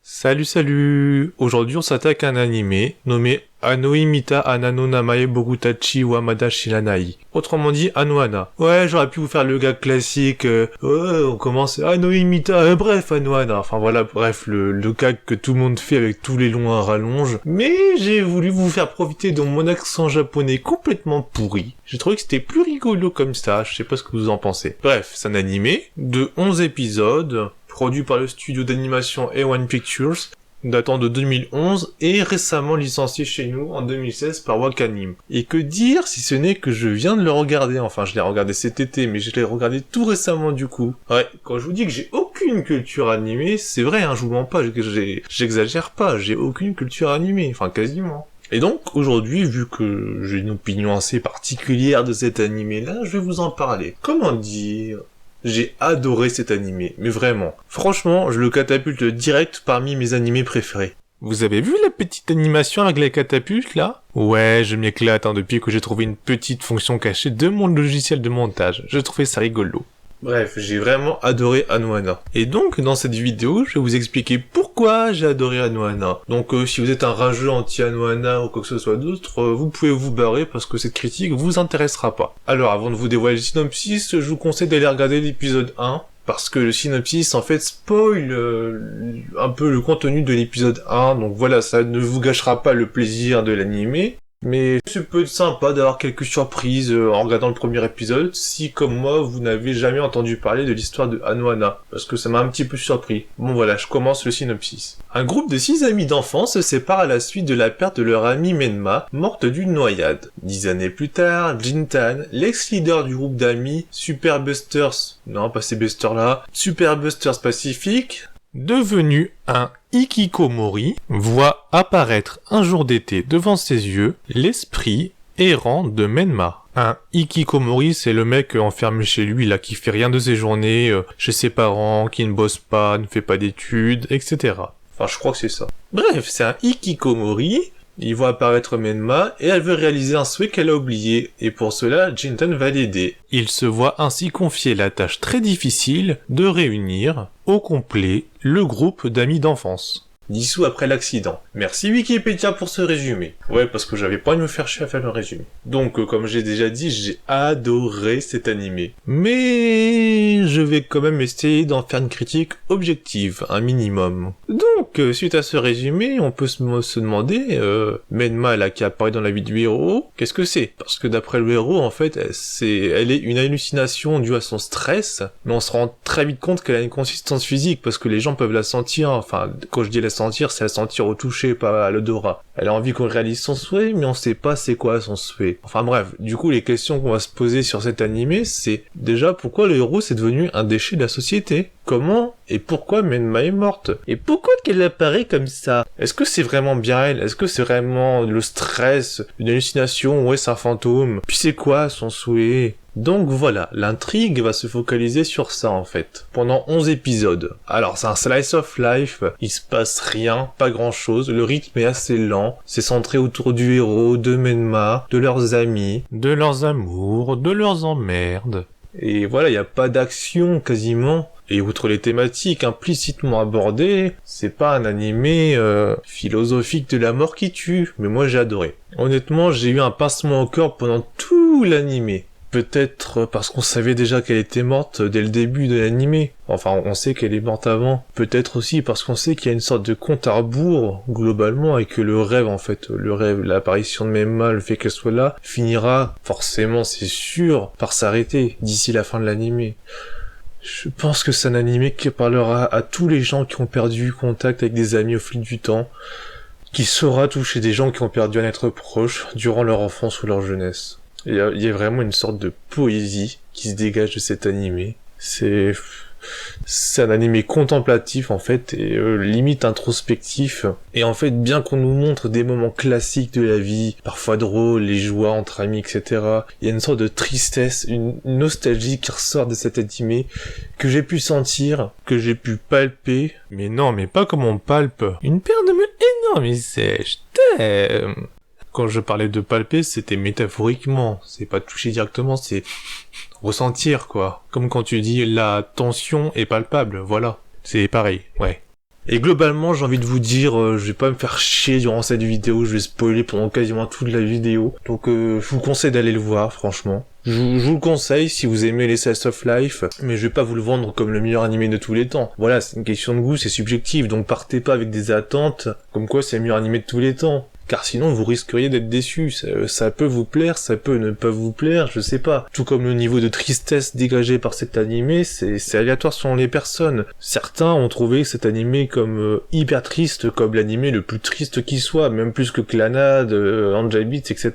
Salut. Aujourd'hui on s'attaque à un animé nommé Anohimita Anano Namae Bogutachi Wamada Shiranai. Autrement dit Anohana. Ouais, j'aurais pu vous faire le gag classique, ouais, on commence Anohimita, bref Anohana. Enfin voilà, bref, le gag que tout le monde fait avec tous les longs à rallonge. Mais j'ai voulu vous faire profiter de mon accent japonais complètement pourri. J'ai trouvé que c'était plus rigolo comme ça, je sais pas ce que vous en pensez. Bref, c'est un animé de 11 épisodes, produit par le studio d'animation A1 Pictures, datant de 2011 et récemment licencié chez nous en 2016 par Wakanim. Et que dire si ce n'est que je viens de le regarder, enfin je l'ai regardé cet été mais je l'ai regardé tout récemment du coup. Ouais, quand je vous dis que j'ai aucune culture animée, c'est vrai, hein, je vous mens pas, j'exagère pas, j'ai aucune culture animée, enfin quasiment. Et donc, aujourd'hui, vu que j'ai une opinion assez particulière de cet animé-là, je vais vous en parler. Comment dire ? J'ai adoré cet animé, mais vraiment. Franchement, je le catapulte direct parmi mes animés préférés. Vous avez vu la petite animation avec les catapultes, là ? Ouais, je m'éclate, depuis que j'ai trouvé une petite fonction cachée de mon logiciel de montage. Je trouvais ça rigolo. Bref, j'ai vraiment adoré Anohana. Et donc, dans cette vidéo, je vais vous expliquer pourquoi j'ai adoré Anohana. Donc, si vous êtes un rageux anti-Anohana ou quoi que ce soit d'autre, vous pouvez vous barrer parce que cette critique vous intéressera pas. Alors, avant de vous dévoiler le synopsis, je vous conseille d'aller regarder l'épisode 1. Parce que le synopsis, en fait, spoil un peu le contenu de l'épisode 1. Donc voilà, ça ne vous gâchera pas le plaisir de l'animé. Mais c'est peut être sympa d'avoir quelques surprises en regardant le premier épisode, si comme moi vous n'avez jamais entendu parler de l'histoire de Anohana, parce que ça m'a un petit peu surpris. Bon voilà, je commence le synopsis. Un groupe de 6 amis d'enfance se sépare à la suite de la perte de leur amie Menma, morte d'une noyade. 10 années plus tard, Jintan, l'ex-leader du groupe d'amis Super Busters, non pas ces Busters là, Super Busters Pacific, devenu un Hikikomori, voit apparaître un jour d'été devant ses yeux l'esprit errant de Menma. Un Hikikomori, c'est le mec enfermé chez lui, là, qui fait rien de ses journées, chez ses parents, qui ne bosse pas, ne fait pas d'études, etc. Enfin, je crois que c'est ça. Bref, c'est un Hikikomori. Il voit apparaître Menma et elle veut réaliser un souhait qu'elle a oublié, et pour cela, Jintan va l'aider. Il se voit ainsi confier la tâche très difficile de réunir, au complet, le groupe d'amis d'enfance. Dissous après l'accident. Merci Wikipédia pour ce résumé. Ouais, parce que j'avais pas envie de me faire chier à faire le résumé. Donc, comme j'ai déjà dit, j'ai adoré cet animé. Mais je vais quand même essayer d'en faire une critique objective, un minimum. Donc, suite à ce résumé, on peut se demander, Menma, là, qui apparaît dans la vie du héros, qu'est-ce que c'est ? Parce que d'après le héros, en fait, elle est une hallucination due à son stress, mais on se rend très vite compte qu'elle a une consistance physique, parce que les gens peuvent la sentir, enfin, quand je dis la sentir, c'est la sentir au toucher, pas à l'odorat. Elle a envie qu'on réalise son souhait, mais on sait pas c'est quoi son souhait. Enfin bref, du coup les questions qu'on va se poser sur cet animé, c'est déjà pourquoi le héros c'est devenu un déchet de la société ? Comment et pourquoi Menma est morte ? Et pourquoi qu'elle apparaît comme ça ? Est-ce que c'est vraiment bien elle ? Est-ce que c'est vraiment le stress, une hallucination ? Ouais, c'est un fantôme. Puis c'est quoi son souhait ? Donc voilà, l'intrigue va se focaliser sur ça en fait, pendant 11 épisodes. Alors c'est un slice of life, il se passe rien, pas grand chose, le rythme est assez lent, c'est centré autour du héros, de Menma, de leurs amis, de leurs amours, de leurs emmerdes. Et voilà, y a pas d'action quasiment. Et outre les thématiques implicitement abordées, c'est pas un animé philosophique de la mort qui tue, mais moi j'ai adoré. Honnêtement, j'ai eu un pincement au cœur pendant tout l'animé. Peut-être parce qu'on savait déjà qu'elle était morte dès le début de l'animé. Enfin, on sait qu'elle est morte avant. Peut-être aussi parce qu'on sait qu'il y a une sorte de compte à rebours, globalement, et que le rêve, en fait, l'apparition de Menma, le fait qu'elle soit là, finira, forcément, c'est sûr, par s'arrêter d'ici la fin de l'animé. Je pense que c'est un animé qui parlera à tous les gens qui ont perdu contact avec des amis au fil du temps, qui saura toucher des gens qui ont perdu un être proche durant leur enfance ou leur jeunesse. Il y a vraiment une sorte de poésie qui se dégage de cet animé. C'est un animé contemplatif en fait et limite introspectif. Et en fait, bien qu'on nous montre des moments classiques de la vie, parfois drôles, les joies entre amis, etc., il y a une sorte de tristesse, une nostalgie qui ressort de cet animé que j'ai pu sentir, que j'ai pu palper. Mais non, mais pas comme on palpe une paire de meules énormes et sèches. T'aimes. Quand je parlais de palper, c'était métaphoriquement. C'est pas toucher directement, c'est ressentir, quoi. Comme quand tu dis la tension est palpable, voilà. C'est pareil, ouais. Et globalement, j'ai envie de vous dire, je vais pas me faire chier durant cette vidéo, je vais spoiler pendant quasiment toute la vidéo. Donc je vous conseille d'aller le voir, franchement. Je vous le conseille si vous aimez les Slice of Life, mais je vais pas vous le vendre comme le meilleur animé de tous les temps. Voilà, c'est une question de goût, c'est subjectif, donc partez pas avec des attentes comme quoi c'est le meilleur animé de tous les temps. Car sinon vous risqueriez d'être déçu, ça peut vous plaire, ça peut ne pas vous plaire, je sais pas. Tout comme le niveau de tristesse dégagé par cet animé, c'est aléatoire selon les personnes. Certains ont trouvé cet animé comme hyper triste, comme l'animé le plus triste qui soit, même plus que Clannad, Angel Beats, etc.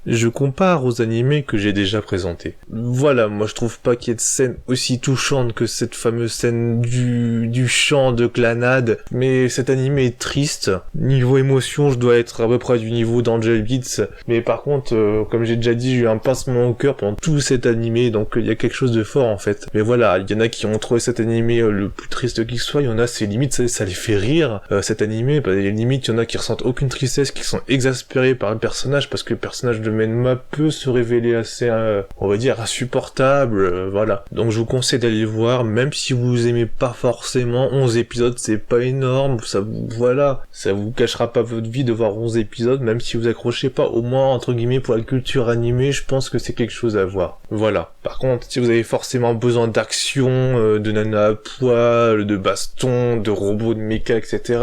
Je compare aux animés que j'ai déjà présentés. Voilà, moi je trouve pas qu'il y ait de scène aussi touchante que cette fameuse scène du chant de Clannad, mais cet animé est triste. Niveau émotion, je dois être à peu près du niveau d'Angel Beats, mais par contre, comme j'ai déjà dit, j'ai eu un pincement au cœur pendant tout cet animé, donc il y a quelque chose de fort en fait. Mais voilà, il y en a qui ont trouvé cet animé le plus triste qu'il soit, il y en a c'est limite ça les fait rire, cet animé, bah, limite il y en a qui ressentent aucune tristesse, qui sont exaspérés par le personnage, parce que le personnage de Menma peut se révéler assez, on va dire, insupportable, voilà. Donc je vous conseille d'aller le voir, même si vous aimez pas forcément 11 épisodes, c'est pas énorme, ça vous cachera pas votre vie de voir 11 épisodes, même si vous accrochez pas, au moins entre guillemets pour la culture animée, je pense que c'est quelque chose à voir. Voilà. Par contre, si vous avez forcément besoin d'action, de nana à poil, de baston, de robots, de mecha, etc.,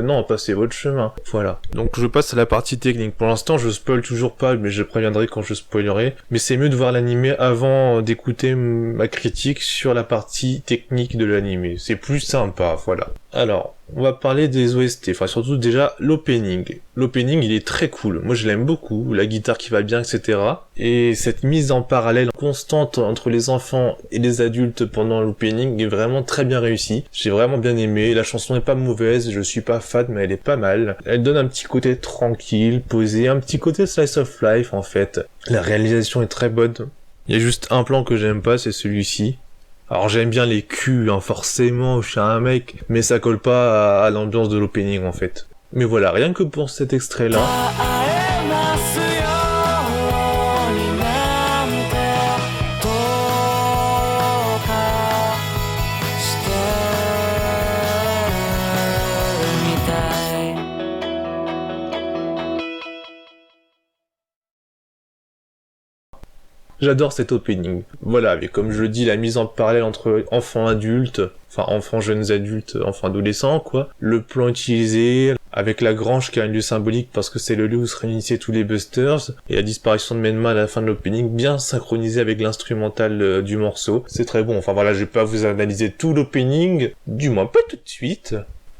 non, passez votre chemin. Voilà. Donc je passe à la partie technique. Pour l'instant, je spoil toujours pas, mais je préviendrai quand je spoilerai. Mais c'est mieux de voir l'animé avant d'écouter ma critique sur la partie technique de l'animé. C'est plus sympa, voilà. Alors, on va parler des OST, enfin surtout déjà l'opening. L'opening il est très cool, moi je l'aime beaucoup, la guitare qui va bien, etc. Et cette mise en parallèle constante entre les enfants et les adultes pendant l'opening est vraiment très bien réussie. J'ai vraiment bien aimé, la chanson est pas mauvaise, je suis pas fan mais elle est pas mal. Elle donne un petit côté tranquille, posé, un petit côté slice of life en fait. La réalisation est très bonne. Il y a juste un plan que j'aime pas, c'est celui-ci. Alors j'aime bien les culs, hein, forcément, je suis un mec, mais ça colle pas à l'ambiance de l'opening en fait. Mais voilà, rien que pour cet extrait-là. J'adore cet opening. Voilà, mais comme je le dis, la mise en parallèle entre enfants adultes, enfin enfants jeunes adultes, enfants adolescents, quoi. Le plan utilisé, avec la grange qui a un lieu symbolique parce que c'est le lieu où se réunissaient tous les Busters, et la disparition de Menma à la fin de l'opening, bien synchronisé avec l'instrumental du morceau. C'est très bon. Enfin voilà, je vais pas vous analyser tout l'opening, du moins pas tout de suite.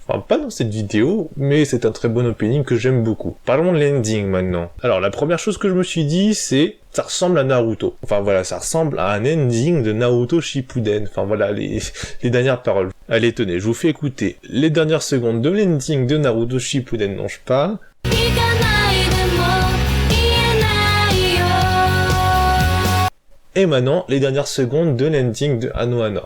Enfin, pas dans cette vidéo, mais c'est un très bon opening que j'aime beaucoup. Parlons de l'ending maintenant. Alors, la première chose que je me suis dit, c'est ça ressemble à Naruto. Enfin voilà, ça ressemble à un ending de Naruto Shippuden. Enfin voilà, les dernières paroles. Allez, tenez, je vous fais écouter les dernières secondes de l'ending de Naruto Shippuden dont je parle. Et maintenant, les dernières secondes de l'ending de Anohana.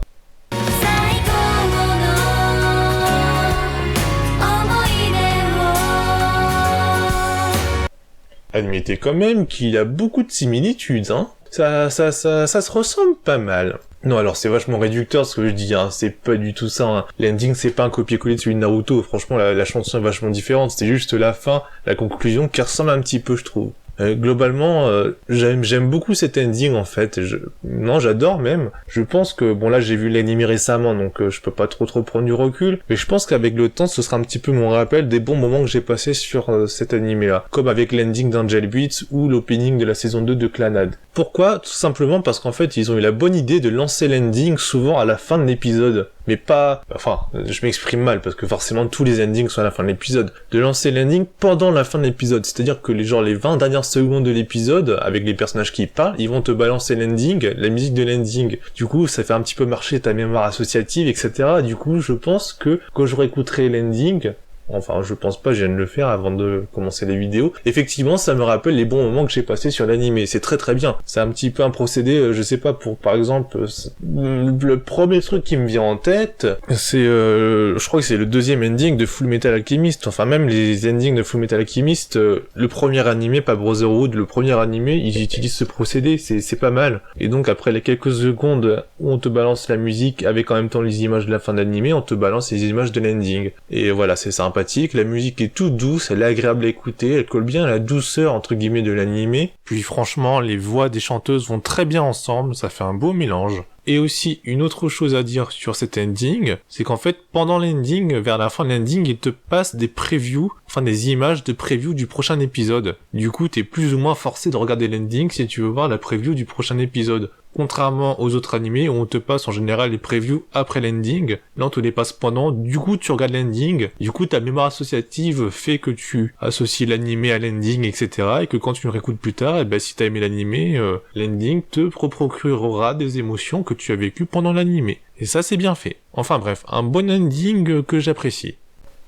Admettez quand même qu'il y a beaucoup de similitudes, hein. Ça se ressemble pas mal. Non, alors c'est vachement réducteur ce que je dis, hein. C'est pas du tout ça, hein. L'ending c'est pas un copier-coller de celui de Naruto. Franchement, la chanson est vachement différente. C'est juste la fin, la conclusion qui ressemble un petit peu, je trouve. Globalement, j'aime beaucoup cet ending en fait. Non, j'adore même. Je pense que bon là j'ai vu l'anime récemment donc je peux pas trop prendre du recul, mais je pense qu'avec le temps ce sera un petit peu mon rappel des bons moments que j'ai passés sur cet anime là, comme avec l'ending d'Angel Beats ou l'opening de la saison 2 de Clannad. Pourquoi? Tout simplement parce qu'en fait ils ont eu la bonne idée de lancer l'ending souvent à la fin de l'épisode. Mais pas... Enfin, je m'exprime mal, parce que forcément tous les endings sont à la fin de l'épisode. De lancer l'ending pendant la fin de l'épisode. C'est-à-dire que les 20 dernières secondes de l'épisode, avec les personnages qui parlent, ils vont te balancer l'ending, la musique de l'ending. Du coup, ça fait un petit peu marcher ta mémoire associative, etc. Du coup, je pense que quand je réécouterai l'ending, Enfin, je pense pas, je viens de le faire avant de commencer les vidéos. Effectivement, ça me rappelle les bons moments que j'ai passés sur l'animé. C'est très très bien. C'est un petit peu un procédé, je sais pas, pour par exemple, le premier truc qui me vient en tête, c'est, je crois que c'est le deuxième ending de Full Metal Alchemist. Enfin, même les endings de Full Metal Alchemist, le premier animé, pas Brotherhood, le premier animé, ils utilisent ce procédé, c'est pas mal. Et donc, après les quelques secondes où on te balance la musique avec en même temps les images de la fin de l'animé, on te balance les images de l'ending. Et voilà, c'est sympathique, la musique est toute douce, elle est agréable à écouter, elle colle bien à la douceur entre guillemets de l'animé. Puis franchement, les voix des chanteuses vont très bien ensemble, ça fait un beau mélange. Et aussi, une autre chose à dire sur cet ending, c'est qu'en fait, pendant l'ending, vers la fin de l'ending, il te passe des previews, enfin des images de preview du prochain épisode. Du coup, t'es plus ou moins forcé de regarder l'ending si tu veux voir la preview du prochain épisode. Contrairement aux autres animés où on te passe en général les previews après l'ending, là on te les passe pendant, du coup tu regardes l'ending, du coup ta mémoire associative fait que tu associes l'animé à l'ending, etc. Et que quand tu le réécoutes plus tard, et ben si t'as aimé l'animé, l'ending te procurera des émotions que tu as vécues pendant l'animé. Et ça c'est bien fait. Enfin bref, un bon ending que j'apprécie.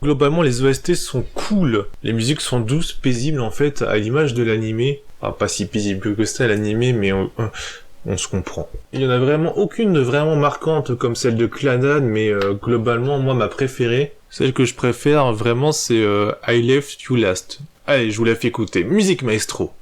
Globalement les OST sont cool, les musiques sont douces, paisibles en fait, à l'image de l'animé. Enfin pas si paisible que ça l'animé, mais on se comprend. Il y en a vraiment aucune de vraiment marquante comme celle de Clannad, mais globalement, moi, ma préférée, celle que je préfère vraiment, c'est I Left You Last. Allez, je vous la fais écouter. Musique maestro.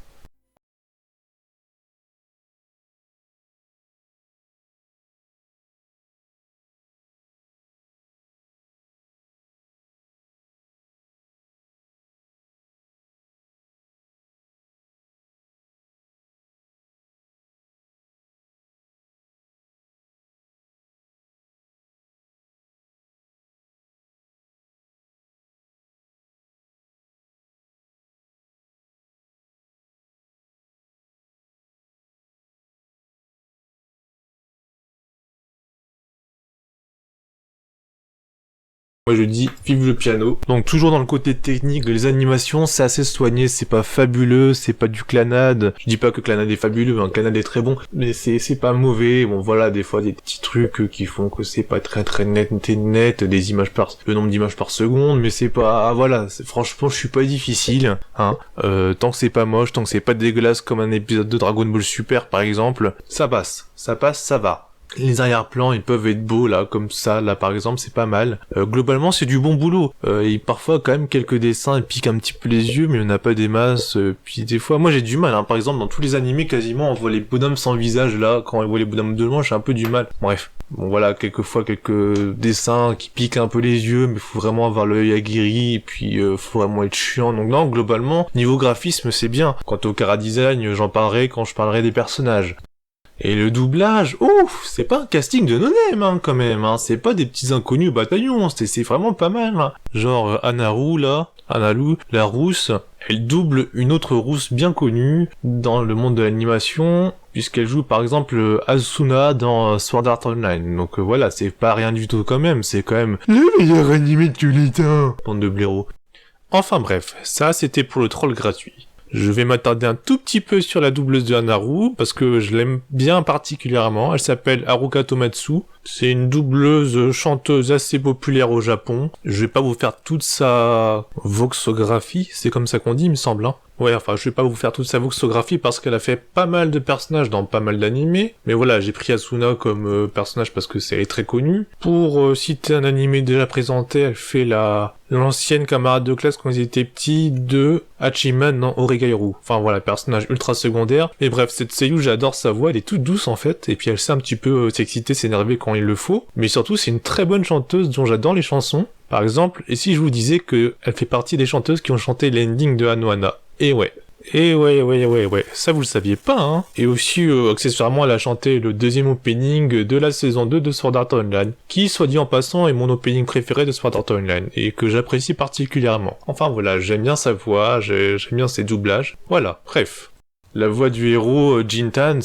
Moi je dis vive le piano. Donc toujours dans le côté technique, les animations c'est assez soigné, c'est pas fabuleux, c'est pas du Clannad. Je dis pas que Clannad est fabuleux, hein, Clannad est très bon, mais c'est pas mauvais. Bon voilà, des fois des petits trucs qui font que c'est pas très très net, des images par le nombre d'images par seconde, mais c'est pas voilà, franchement je suis pas difficile, hein. Tant que c'est pas moche, tant que c'est pas dégueulasse comme un épisode de Dragon Ball Super par exemple, ça passe, ça va. Les arrière-plans, ils peuvent être beaux, là, comme ça, là, par exemple, c'est pas mal. Globalement, c'est du bon boulot. Et parfois, quand même, quelques dessins, ils piquent un petit peu les yeux, mais il n'y en a pas des masses. Puis des fois, moi, j'ai du mal, hein. Par exemple, dans tous les animés, quasiment, on voit les bonhommes sans visage, là. Quand on voit les bonhommes de loin, j'ai un peu du mal. Bref. Bon, voilà, quelquefois, quelques dessins qui piquent un peu les yeux, mais faut vraiment avoir l'œil aguerri, et puis, faut vraiment être chiant. Donc, non, globalement, niveau graphisme, c'est bien. Quant au chara-design, j'en parlerai quand je parlerai des personnages. Et le doublage, ouf, c'est pas un casting de no-name, hein, quand même, hein, c'est pas des petits inconnus au bataillon, c'est vraiment pas mal, hein. Genre, Anaru, la rousse, elle double une autre rousse bien connue dans le monde de l'animation, puisqu'elle joue par exemple Asuna dans Sword Art Online, donc voilà, c'est pas rien du tout quand même, c'est quand même le meilleur animé de tous les temps, bande de blaireaux. Enfin bref, ça c'était pour le troll gratuit. Je vais m'attarder un tout petit peu sur la doubleuse de Anaru, parce que je l'aime bien particulièrement. Elle s'appelle Haruka Tomatsu. C'est une doubleuse chanteuse assez populaire au Japon. Je vais pas vous faire toute sa voxographie, c'est comme ça qu'on dit, il me semble, hein. Ouais, enfin, je vais pas vous faire toute sa voxographie parce qu'elle a fait pas mal de personnages dans pas mal d'animés. Mais voilà, j'ai pris Asuna comme personnage parce que c'est très connu. Pour citer un animé déjà présenté, elle fait l'ancienne camarade de classe quand ils étaient petits de Hachiman dans Oregairu. Enfin voilà, personnage ultra secondaire. Et bref, cette seiyuu, j'adore sa voix, elle est toute douce en fait. Et puis elle sait un petit peu s'exciter, s'énerver quand il le faut. Mais surtout, c'est une très bonne chanteuse dont j'adore les chansons. Par exemple, et si je vous disais que elle fait partie des chanteuses qui ont chanté l'ending de Anohana. Et ouais, ça vous le saviez pas, hein. Et aussi, accessoirement, elle a chanté le deuxième opening de la saison 2 de Sword Art Online, qui, soit dit en passant, est mon opening préféré de Sword Art Online, et que j'apprécie particulièrement. Enfin voilà, j'aime bien sa voix, j'aime bien ses doublages, voilà, bref. La voix du héros, Jintan,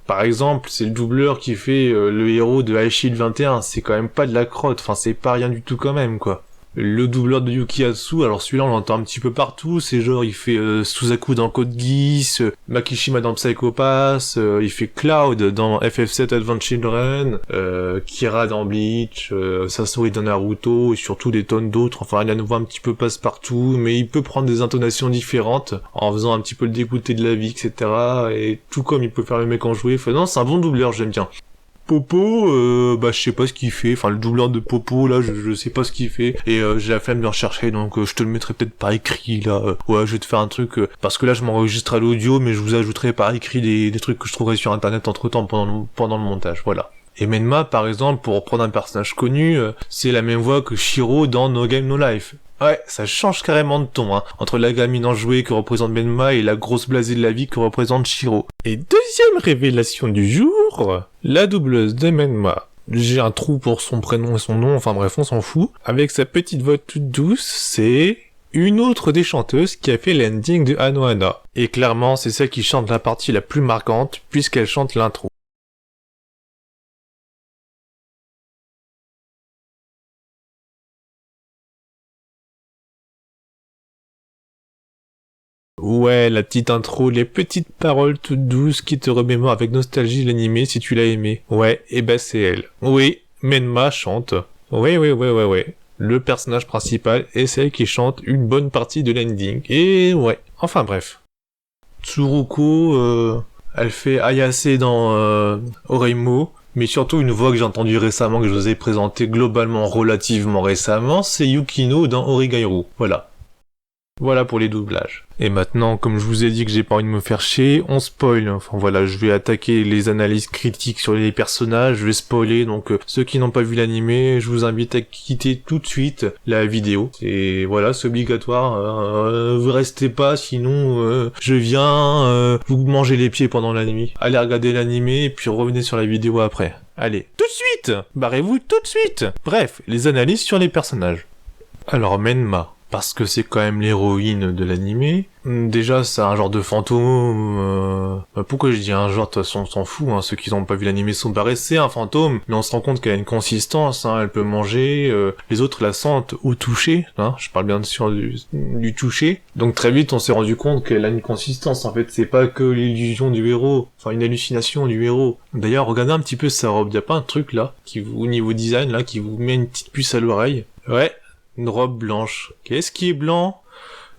par exemple, c'est le doubleur qui fait le héros de High Shield 21, c'est quand même pas de la crotte, enfin c'est pas rien du tout quand même, quoi. Le doubleur de Yukiatsu, alors celui-là on l'entend un petit peu partout, c'est genre il fait Suzaku dans Code Geass, Makishima dans Psycho Pass, il fait Cloud dans FF7 Advent Children, Kira dans Bleach, Sasori dans Naruto, et surtout des tonnes d'autres, enfin il a une voix un petit peu passe-partout, mais il peut prendre des intonations différentes, en faisant un petit peu le dégoûté de la vie, etc. Et tout comme il peut faire le mec en jouer, enfin non c'est un bon doubleur, j'aime bien. Popo, je sais pas ce qu'il fait, enfin le doubleur de Popo là, je sais pas ce qu'il fait, et j'ai la flemme de rechercher, donc je te le mettrai peut-être par écrit là, ouais je vais te faire un truc, parce que là je m'enregistre à l'audio, mais je vous ajouterai par écrit des trucs que je trouverai sur internet entre temps pendant le montage, voilà. Et Menma par exemple, pour reprendre un personnage connu, c'est la même voix que Shiro dans No Game No Life. Ouais, ça change carrément de ton, hein, entre la gamine enjouée que représente Menma et la grosse blasée de la vie que représente Shiro. Et deuxième révélation du jour, la doubleuse de Menma. J'ai un trou pour son prénom et son nom, enfin bref, on s'en fout. Avec sa petite voix toute douce, c'est une autre des chanteuses qui a fait l'ending de Anohana. Et clairement, c'est celle qui chante la partie la plus marquante, puisqu'elle chante l'intro. Ouais, la petite intro, les petites paroles toutes douces qui te remémorent avec nostalgie l'animé si tu l'as aimé. Ouais, et bah c'est elle. Oui, Menma chante. Oui. Le personnage principal est celle qui chante une bonne partie de l'ending. Et ouais, enfin bref. Tsuruko, elle fait Ayase dans Oreimo. Mais surtout une voix que j'ai entendue récemment, que je vous ai présentée globalement relativement récemment, c'est Yukino dans Origairu. Voilà pour les doublages. Et maintenant, comme je vous ai dit que j'ai pas envie de me faire chier, on spoil. Enfin voilà, je vais attaquer les analyses critiques sur les personnages, je vais spoiler, donc ceux qui n'ont pas vu l'animé, je vous invite à quitter tout de suite la vidéo. Et voilà, c'est obligatoire, vous restez pas, sinon je viens vous manger les pieds pendant la nuit. Allez regarder l'animé, et puis revenez sur la vidéo après. Allez, tout de suite. Barrez-vous tout de suite. Bref, les analyses sur les personnages. Alors Menma, parce que c'est quand même l'héroïne de l'animé. Déjà, c'est un genre de fantôme. Pourquoi je dis un genre, de toute façon, on s'en fout, hein, ceux qui n'ont pas vu l'animé sont barrés, c'est un fantôme, mais on se rend compte qu'elle a une consistance, hein, elle peut manger, les autres la sentent au toucher, hein, je parle bien sûr du toucher. Donc très vite, on s'est rendu compte qu'elle a une consistance, en fait, c'est pas que l'illusion du héros, enfin une hallucination du héros. D'ailleurs, regardez un petit peu sa robe, y a pas un truc là, au niveau design, là, qui vous met une petite puce à l'oreille? Ouais. Une robe blanche. Qu'est-ce qui est blanc?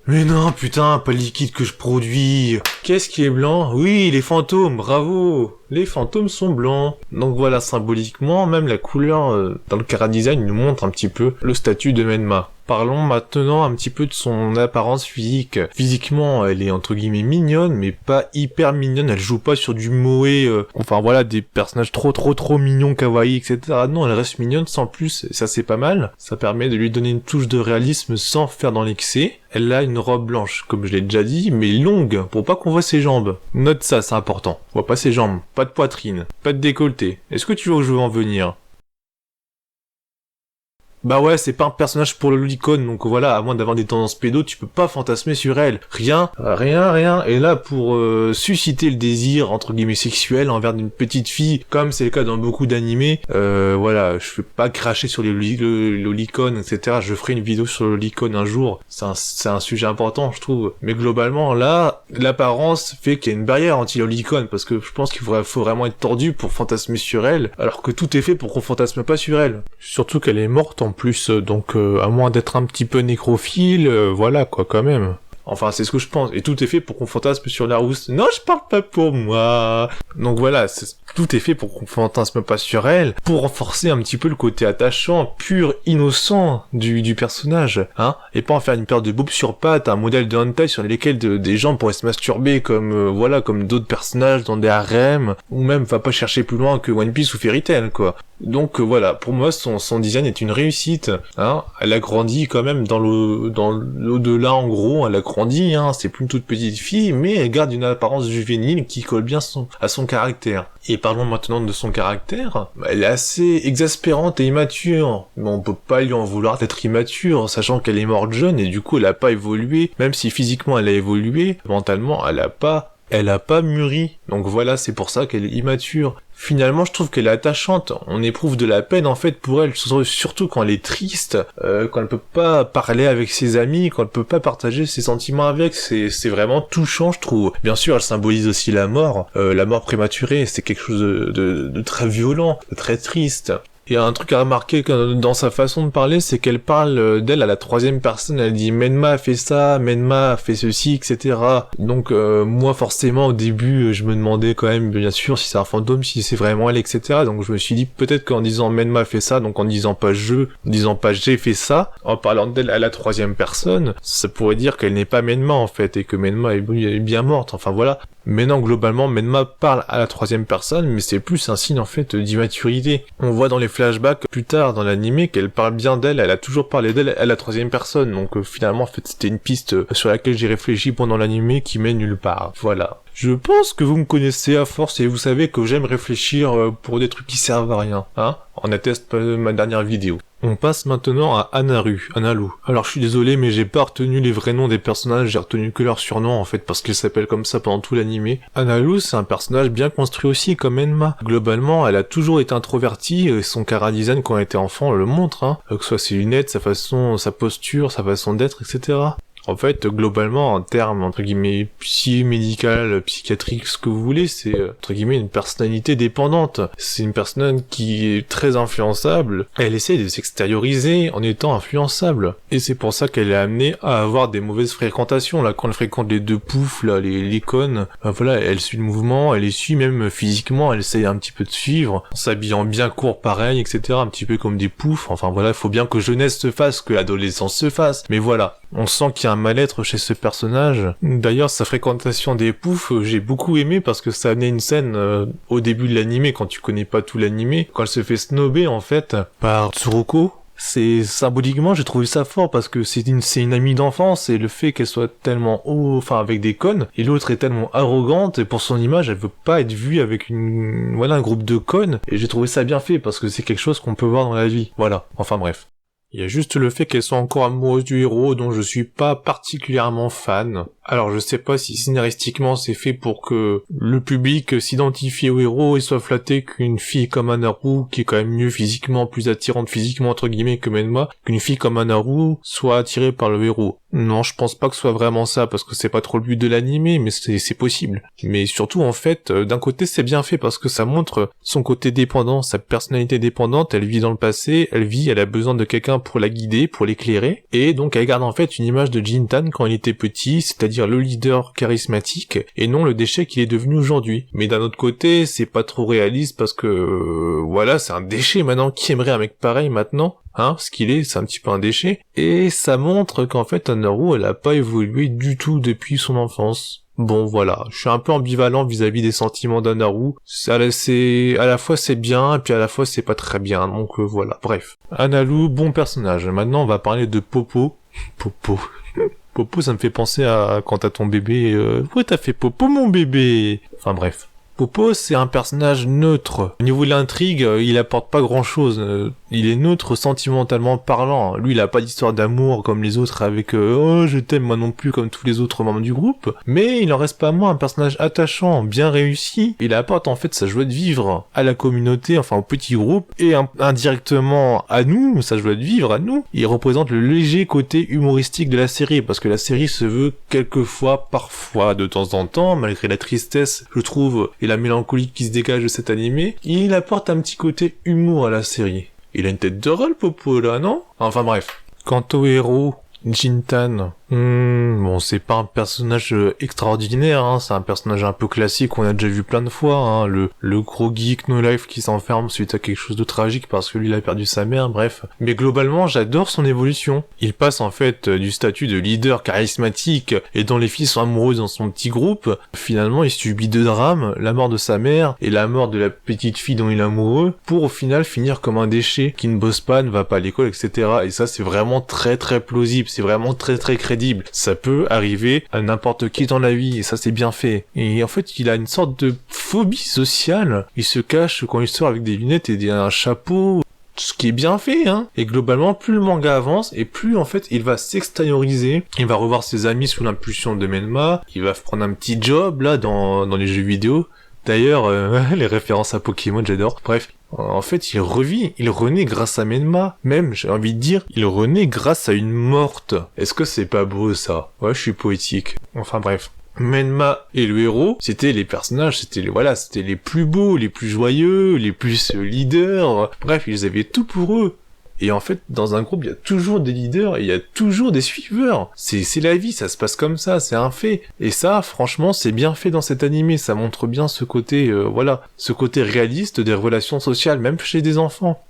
Mais non, putain, pas le liquide que je produis. Qu'est-ce qui est blanc? Oui, les fantômes, bravo. Les fantômes sont blancs. Donc voilà, symboliquement, même la couleur dans le chara-design nous montre un petit peu le statut de Menma. Parlons maintenant un petit peu de son apparence physique. Physiquement, elle est entre guillemets mignonne, mais pas hyper mignonne. Elle joue pas sur du moé, enfin voilà, des personnages trop mignons, kawaii, etc. Non, elle reste mignonne sans plus, et ça c'est pas mal. Ça permet de lui donner une touche de réalisme sans faire dans l'excès. Elle a une robe blanche, comme je l'ai déjà dit, mais longue, pour pas qu'on voit ses jambes. Note ça, c'est important. On voit pas ses jambes, pas de poitrine, pas de décolleté. Est-ce que tu vois où je veux en venir? Bah ouais, c'est pas un personnage pour le lolicon, donc voilà, à moins d'avoir des tendances pédo, tu peux pas fantasmer sur elle. Rien. Et là, pour susciter le désir, entre guillemets, sexuel envers une petite fille, comme c'est le cas dans beaucoup d'animés, voilà, je vais pas cracher sur les lolicon, etc. Je ferai une vidéo sur le lolicon un jour, c'est un sujet important, je trouve. Mais globalement, là, l'apparence fait qu'il y a une barrière anti-lolicon, parce que je pense qu'il faut vraiment être tordu pour fantasmer sur elle, alors que tout est fait pour qu'on fantasme pas sur elle. Surtout qu'elle est morte en plus, donc à moins d'être un petit peu nécrophile, voilà quoi quand même. Enfin, c'est ce que je pense. Et tout est fait pour qu'on fantasme sur la rousse. Non, je parle pas pour moi. Donc voilà, tout est fait pour qu'on fantasme pas sur elle, pour renforcer un petit peu le côté attachant, pur, innocent du personnage, hein, et pas en faire une paire de boobs sur pattes, un modèle de hentai sur lesquels des gens pourraient se masturber comme, voilà, comme d'autres personnages dans des harems, ou même, va pas chercher plus loin que One Piece ou Fairy Tail, quoi. Donc voilà, pour moi son design est une réussite, hein. Elle a grandi quand même dans l'au-delà en gros, elle a grandi, hein. C'est plus une toute petite fille, mais elle garde une apparence juvénile qui colle bien à son caractère. Et parlons maintenant de son caractère. Elle est assez exaspérante et immature, mais on peut pas lui en vouloir d'être immature, sachant qu'elle est morte jeune et du coup elle a pas évolué, même si physiquement elle a évolué, mentalement elle a pas elle a pas mûri. Donc voilà, c'est pour ça qu'elle est immature. Finalement, je trouve qu'elle est attachante. On éprouve de la peine, en fait, pour elle, surtout quand elle est triste, quand elle peut pas parler avec ses amis, quand elle peut pas partager ses sentiments avec. C'est vraiment touchant, je trouve. Bien sûr, elle symbolise aussi la mort prématurée. C'est quelque chose de très violent, de très triste. Il y a un truc à remarquer dans sa façon de parler, c'est qu'elle parle d'elle à la troisième personne. Elle dit Menma a fait ça, Menma a fait ceci, etc. Donc moi forcément au début je me demandais quand même bien sûr si c'est un fantôme, si c'est vraiment elle, etc. Donc je me suis dit peut-être qu'en disant Menma a fait ça, donc en disant pas je, en disant pas j'ai fait ça, en parlant d'elle à la troisième personne, ça pourrait dire qu'elle n'est pas Menma en fait et que Menma est bien morte. Enfin voilà. Mais non, globalement, Menma parle à la troisième personne, mais c'est plus un signe en fait d'immaturité. On voit dans les flashbacks plus tard dans l'animé qu'elle parle bien d'elle, elle a toujours parlé d'elle à la troisième personne, donc finalement en fait c'était une piste sur laquelle j'ai réfléchi pendant l'animé qui mène nulle part. Voilà. Je pense que vous me connaissez à force et vous savez que j'aime réfléchir pour des trucs qui servent à rien, hein. On atteste ma dernière vidéo. On passe maintenant à Analu. Alors je suis désolé mais j'ai pas retenu les vrais noms des personnages, j'ai retenu que leur surnom en fait parce qu'ils s'appellent comme ça pendant tout l'animé. Analu c'est un personnage bien construit aussi comme Enma. Globalement elle a toujours été introvertie et son chara-design quand elle était enfant le montre, hein. Que ce soit ses lunettes, sa façon, sa posture, sa façon d'être, etc. En fait, globalement, en termes, entre guillemets, médical, psychiatrique, ce que vous voulez, c'est, entre guillemets, une personnalité dépendante. C'est une personne qui est très influençable. Elle essaie de s'extérioriser en étant influençable. Et c'est pour ça qu'elle est amenée à avoir des mauvaises fréquentations, là, quand elle fréquente les deux poufs, là, les connes. Voilà, elle suit le mouvement, elle les suit même physiquement, elle essaie un petit peu de suivre, en s'habillant bien court pareil, etc., un petit peu comme des poufs. Enfin voilà, il faut bien que jeunesse se fasse, que l'adolescence se fasse. Mais voilà. On sent qu'il y a un mal-être chez ce personnage. D'ailleurs, sa fréquentation des poufs, j'ai beaucoup aimé parce que ça amenait une scène au début de l'animé, quand tu connais pas tout l'animé, quand elle se fait snobber en fait par Tsuruko. C'est symboliquement, j'ai trouvé ça fort parce que c'est une amie d'enfance et le fait qu'elle soit tellement haut, enfin avec des connes, et l'autre est tellement arrogante et pour son image, elle veut pas être vue avec un groupe de connes. Et j'ai trouvé ça bien fait parce que c'est quelque chose qu'on peut voir dans la vie. Voilà. Enfin bref. Il y a juste le fait qu'elle soit encore amoureuse du héros dont je suis pas particulièrement fan. Alors je sais pas si scénaristiquement c'est fait pour que le public s'identifie au héros et soit flatté qu'une fille comme Anaru, qui est quand même mieux physiquement, plus attirante physiquement entre guillemets que Menma, qu'une fille comme Anaru soit attirée par le héros. Non, je pense pas que ce soit vraiment ça, parce que c'est pas trop le but de l'animé, mais c'est possible. Mais surtout en fait, d'un côté c'est bien fait parce que ça montre son côté dépendant, sa personnalité dépendante, elle vit dans le passé, elle a besoin de quelqu'un pour la guider, pour l'éclairer, et donc elle garde en fait une image de Jintan quand il était petit, c'est-à-dire le leader charismatique, et non le déchet qu'il est devenu aujourd'hui. Mais d'un autre côté, c'est pas trop réaliste parce que, voilà, c'est un déchet maintenant, qui aimerait un mec pareil maintenant? Hein, ce qu'il est, c'est un petit peu un déchet, et ça montre qu'en fait Anaru, elle a pas évolué du tout depuis son enfance. Bon voilà, je suis un peu ambivalent vis-à-vis des sentiments d'Anaru. À la fois c'est bien, et puis à la fois c'est pas très bien, donc voilà. Bref. Analu, bon personnage. Maintenant on va parler de Popo. Popo. Popo, ça me fait penser à quand t'as ton bébé. Ouais, t'as fait Popo mon bébé. Enfin bref. Popo, c'est un personnage neutre. Au niveau de l'intrigue, il apporte pas grand-chose. Il est neutre sentimentalement parlant. Lui, il a pas d'histoire d'amour comme les autres avec oh, je t'aime moi non plus comme tous les autres membres du groupe. Mais il en reste pas moins un personnage attachant, bien réussi. Il apporte en fait sa joie de vivre à la communauté, enfin au petit groupe, et indirectement à nous, sa joie de vivre à nous. Il représente le léger côté humoristique de la série, parce que la série se veut quelquefois, parfois, de temps en temps, malgré la tristesse, je trouve, et la mélancolie qui se dégage de cet animé, il apporte un petit côté humour à la série. Il a une tête de rôle, Popo, là, non? Enfin bref. Quant au héros, Jintan, bon, c'est pas un personnage extraordinaire, hein, c'est un personnage un peu classique qu'on a déjà vu plein de fois, hein, le gros geek no life qui s'enferme suite à quelque chose de tragique parce que lui il a perdu sa mère, bref. Mais globalement, j'adore son évolution. Il passe en fait du statut de leader charismatique et dont les filles sont amoureuses dans son petit groupe, finalement il subit deux drames, la mort de sa mère et la mort de la petite fille dont il est amoureux, pour au final finir comme un déchet, qui ne bosse pas, ne va pas à l'école, etc. Et ça c'est vraiment très très plausible, c'est vraiment très très crédible. Ça peut arriver à n'importe qui dans la vie, et ça c'est bien fait. Et en fait, il a une sorte de phobie sociale. Il se cache quand il sort avec des lunettes et un chapeau. ce qui est bien fait, hein. Et globalement, plus le manga avance, et plus, en fait, il va s'extérioriser. Il va revoir ses amis sous l'impulsion de Menma. Il va prendre un petit job, là, dans les jeux vidéo. D'ailleurs, les références à Pokémon, j'adore. Bref, en fait, il renaît grâce à Menma. Même, j'ai envie de dire, il renaît grâce à une morte. Est-ce que c'est pas beau, ça? Ouais, je suis poétique. Enfin, bref. Menma et le héros, c'était les personnages, c'était les plus beaux, les plus joyeux, les plus leaders. Bref, ils avaient tout pour eux. Et en fait, dans un groupe, il y a toujours des leaders et il y a toujours des suiveurs. C'est la vie, ça se passe comme ça, c'est un fait. Et ça, franchement, c'est bien fait dans cet animé. Ça montre bien ce côté, ce côté réaliste des relations sociales, même chez des enfants.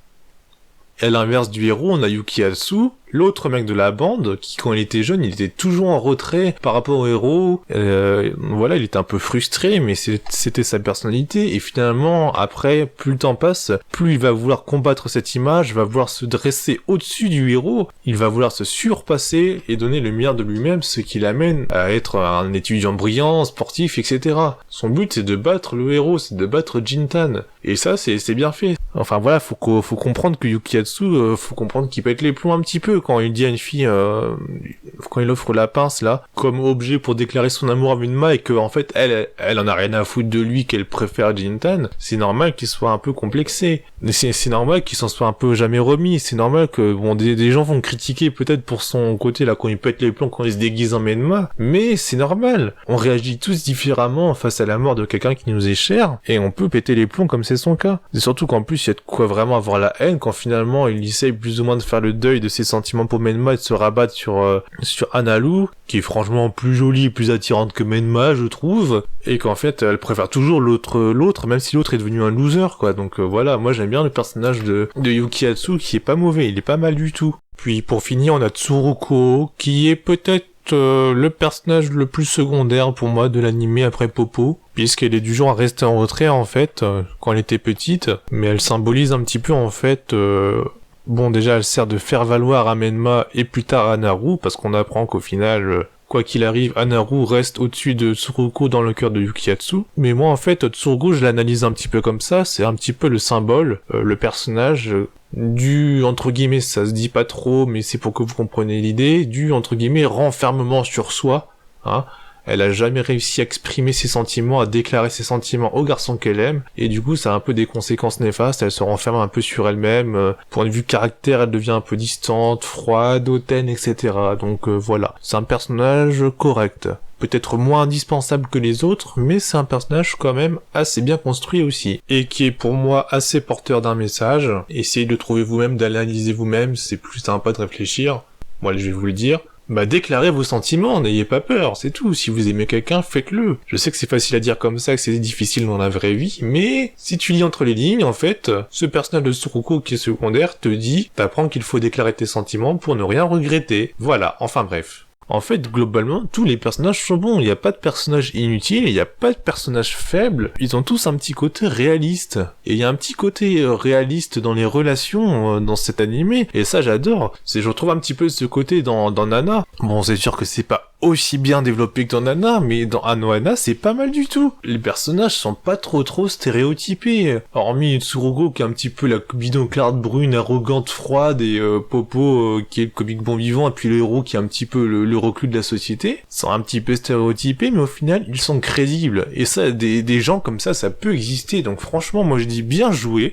Et à l'inverse du héros, on a Yukiatsu, l'autre mec de la bande, qui quand il était jeune, il était toujours en retrait par rapport au héros. Il était un peu frustré, mais c'était sa personnalité. Et finalement, après, plus le temps passe, plus il va vouloir combattre cette image, va vouloir se dresser au-dessus du héros. Il va vouloir se surpasser et donner le meilleur de lui-même, ce qui l'amène à être un étudiant brillant, sportif, etc. Son but, c'est de battre le héros, c'est de battre Jintan. Et ça, c'est bien fait. Enfin voilà, faut comprendre que Yukiatsu, faut comprendre qu'il pète les plombs un petit peu quand il dit à une fille, quand il offre la pince là, comme objet pour déclarer son amour à Menma et que en fait elle en a rien à foutre de lui, qu'elle préfère Jintan. C'est normal qu'il soit un peu complexé. C'est normal qu'il s'en soit un peu jamais remis. C'est normal que des gens vont critiquer peut-être pour son côté là quand il pète les plombs, quand il se déguise en Menma, mais c'est normal. On réagit tous différemment face à la mort de quelqu'un qui nous est cher et on peut péter les plombs comme c'est son cas. Et surtout qu'en plus il y a de quoi vraiment avoir la haine quand finalement il essaye plus ou moins de faire le deuil de ses sentiments pour Menma et de se rabattre sur Analu, qui est franchement plus jolie et plus attirante que Menma, je trouve, et qu'en fait elle préfère toujours l'autre même si l'autre est devenu un loser quoi. Donc voilà, moi j'aime bien le personnage de Yukiatsu qui est pas mauvais, il est pas mal du tout. Puis pour finir on a Tsuruko qui est peut-être le personnage le plus secondaire pour moi de l'anime après Popo, puisqu'elle est du genre à rester en retrait en fait quand elle était petite, mais elle symbolise un petit peu en fait déjà elle sert de faire valoir à Menma et plus tard à Naru, parce qu'on apprend qu'au final quoi qu'il arrive, Anaru reste au-dessus de Tsuruko dans le cœur de Yukiatsu. Mais moi, en fait, Tsuruko, je l'analyse un petit peu comme ça. C'est un petit peu le symbole, le personnage du, entre guillemets, ça se dit pas trop, mais c'est pour que vous compreniez l'idée, du, entre guillemets, renfermement sur soi. Hein. Elle a jamais réussi à exprimer ses sentiments, à déclarer ses sentiments au garçon qu'elle aime, et du coup ça a un peu des conséquences néfastes, elle se renferme un peu sur elle-même, point de vue caractère elle devient un peu distante, froide, hautaine, etc. Donc voilà, c'est un personnage correct. Peut-être moins indispensable que les autres, mais c'est un personnage quand même assez bien construit aussi, et qui est pour moi assez porteur d'un message. Essayez de trouver vous-même, d'analyser vous-même, c'est plus sympa de réfléchir. Moi je vais vous le dire. Déclarez vos sentiments, n'ayez pas peur, c'est tout. Si vous aimez quelqu'un, faites-le. Je sais que c'est facile à dire comme ça, que c'est difficile dans la vraie vie, mais si tu lis entre les lignes, en fait, ce personnage de Tsuruko qui est secondaire te dit, t'apprends qu'il faut déclarer tes sentiments pour ne rien regretter. Voilà, enfin bref. En fait, globalement, tous les personnages sont bons. Il n'y a pas de personnage inutile, il n'y a pas de personnage faible. Ils ont tous un petit côté réaliste. Et il y a un petit côté réaliste dans les relations dans cet animé. Et ça, j'adore. Je retrouve un petit peu ce côté dans Nana. Bon, c'est sûr que c'est pas aussi bien développé que dans Nana, mais dans Anohana, c'est pas mal du tout. Les personnages sont pas trop stéréotypés. Hormis Tsurugo qui est un petit peu la bidon-clarde brune, arrogante, froide, et Popo qui est le comique bon vivant, et puis le héros qui est un petit peu le reclus de la société. Ils sont un petit peu stéréotypés, mais au final, ils sont crédibles. Et ça, des gens comme ça peut exister. Donc franchement, moi je dis bien joué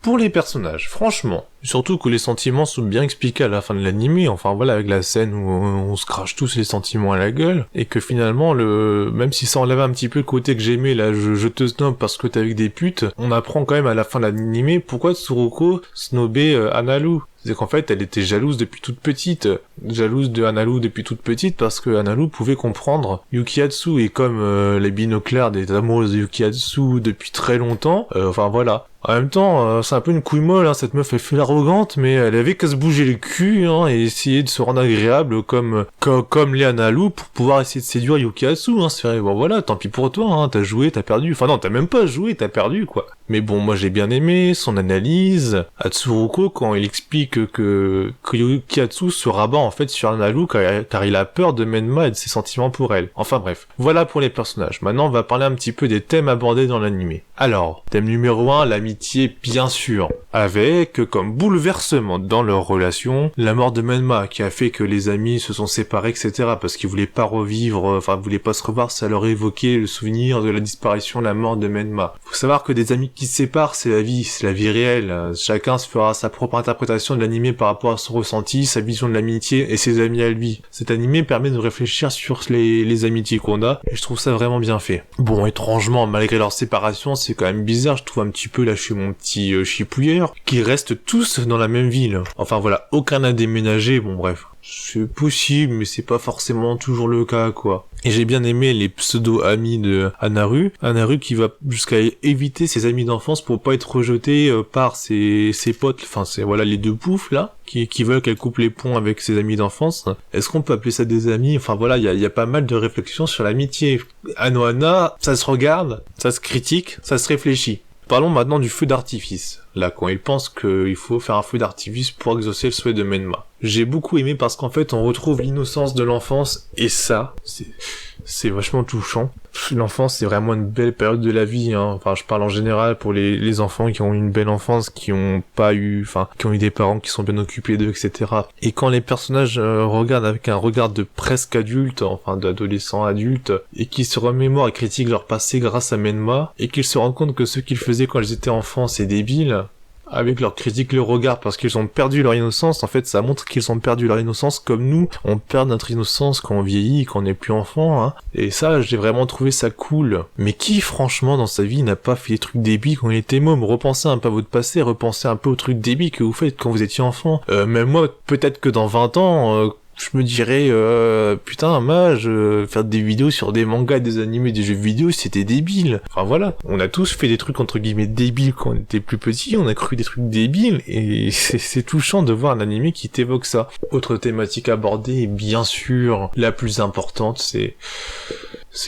pour les personnages, franchement. Surtout que les sentiments sont bien expliqués à la fin de l'anime, enfin voilà, avec la scène où on se crache tous les sentiments à la gueule, et que finalement, même si ça enlève un petit peu le côté que j'aimais, là, je te snob parce que t'es avec des putes, on apprend quand même à la fin de l'anime pourquoi Tsuruko snobait Analu. C'est qu'en fait, elle était jalouse depuis toute petite. Jalouse de Analu depuis toute petite parce que Analu pouvait comprendre Yukiatsu, et comme les binoclaires des amoureuses de Yukiatsu depuis très longtemps, enfin voilà. En même temps, c'est un peu une couille molle, hein, cette meuf elle fait l'arrogante, mais elle avait qu'à se bouger le cul, hein, et essayer de se rendre agréable comme les Analu pour pouvoir essayer de séduire Yukiatsu, hein, c'est vrai, bon voilà, tant pis pour toi, hein, t'as joué, t'as perdu, enfin non, t'as même pas joué, t'as perdu, quoi. Mais bon, moi j'ai bien aimé son analyse à Tsuruko quand il explique que Yukiatsu se rabat fait sur Naru car il a peur de Menma et de ses sentiments pour elle. Enfin bref, voilà pour les personnages. Maintenant on va parler un petit peu des thèmes abordés dans l'anime. Alors, thème numéro 1, l'amitié bien sûr, avec comme bouleversement dans leur relation, la mort de Menma qui a fait que les amis se sont séparés, etc. parce qu'ils voulaient pas revivre, voulaient pas se revoir, ça leur évoquait le souvenir de la disparition, la mort de Menma. Faut savoir que des amis qui se séparent, c'est la vie réelle. Chacun se fera sa propre interprétation de l'anime par rapport à son ressenti, sa vision de l'amitié et ses amis à lui. Cet anime permet de réfléchir sur les amitiés qu'on a, et je trouve ça vraiment bien fait. Bon, étrangement, malgré leur séparation, c'est quand même bizarre, je trouve un petit peu là chez mon petit chipouilleur, qu'ils restent tous dans la même ville. Enfin voilà, aucun n'a déménagé, bon bref. C'est possible, mais c'est pas forcément toujours le cas, quoi. Et j'ai bien aimé les pseudo-amis de Anaru. Anaru qui va jusqu'à éviter ses amis d'enfance pour pas être rejeté par ses potes, enfin c'est voilà les deux poufs là, qui veulent qu'elle coupe les ponts avec ses amis d'enfance. Est-ce qu'on peut appeler ça des amis? Enfin voilà, il y a pas mal de réflexions sur l'amitié. Anohana, ça se regarde, ça se critique, ça se réfléchit. Parlons maintenant du feu d'artifice. Là, quand il pense qu'il faut faire un feu d'artifice pour exaucer le souhait de Menma. J'ai beaucoup aimé parce qu'en fait, on retrouve l'innocence de l'enfance, et ça, c'est vachement touchant. L'enfance, c'est vraiment une belle période de la vie, hein. Enfin, je parle en général pour les enfants qui ont eu une belle enfance, qui ont eu des parents qui sont bien occupés d'eux, etc. Et quand les personnages regardent avec un regard de presque adulte, enfin d'adolescent adulte, et qui se remémorent et critiquent leur passé grâce à Menma, et qu'ils se rendent compte que ce qu'ils faisaient quand ils étaient enfants, c'est débile, avec leur critique, le regard, parce qu'ils ont perdu leur innocence. En fait, ça montre qu'ils ont perdu leur innocence comme nous, on perd notre innocence quand on vieillit, quand on n'est plus enfant, hein. Et ça, j'ai vraiment trouvé ça cool. Mais qui, franchement, dans sa vie, n'a pas fait des trucs débiles quand il était môme? Repensez un peu à votre passé, repensez un peu aux trucs débiles que vous faites quand vous étiez enfant. Même moi, peut-être que dans 20 ans, je me dirais, putain, mage, faire des vidéos sur des mangas, des animés, des jeux vidéo, c'était débile. Enfin voilà, on a tous fait des trucs entre guillemets débiles quand on était plus petit, on a cru des trucs débiles, et c'est touchant de voir un animé qui t'évoque ça. Autre thématique abordée, bien sûr, la plus importante, c'est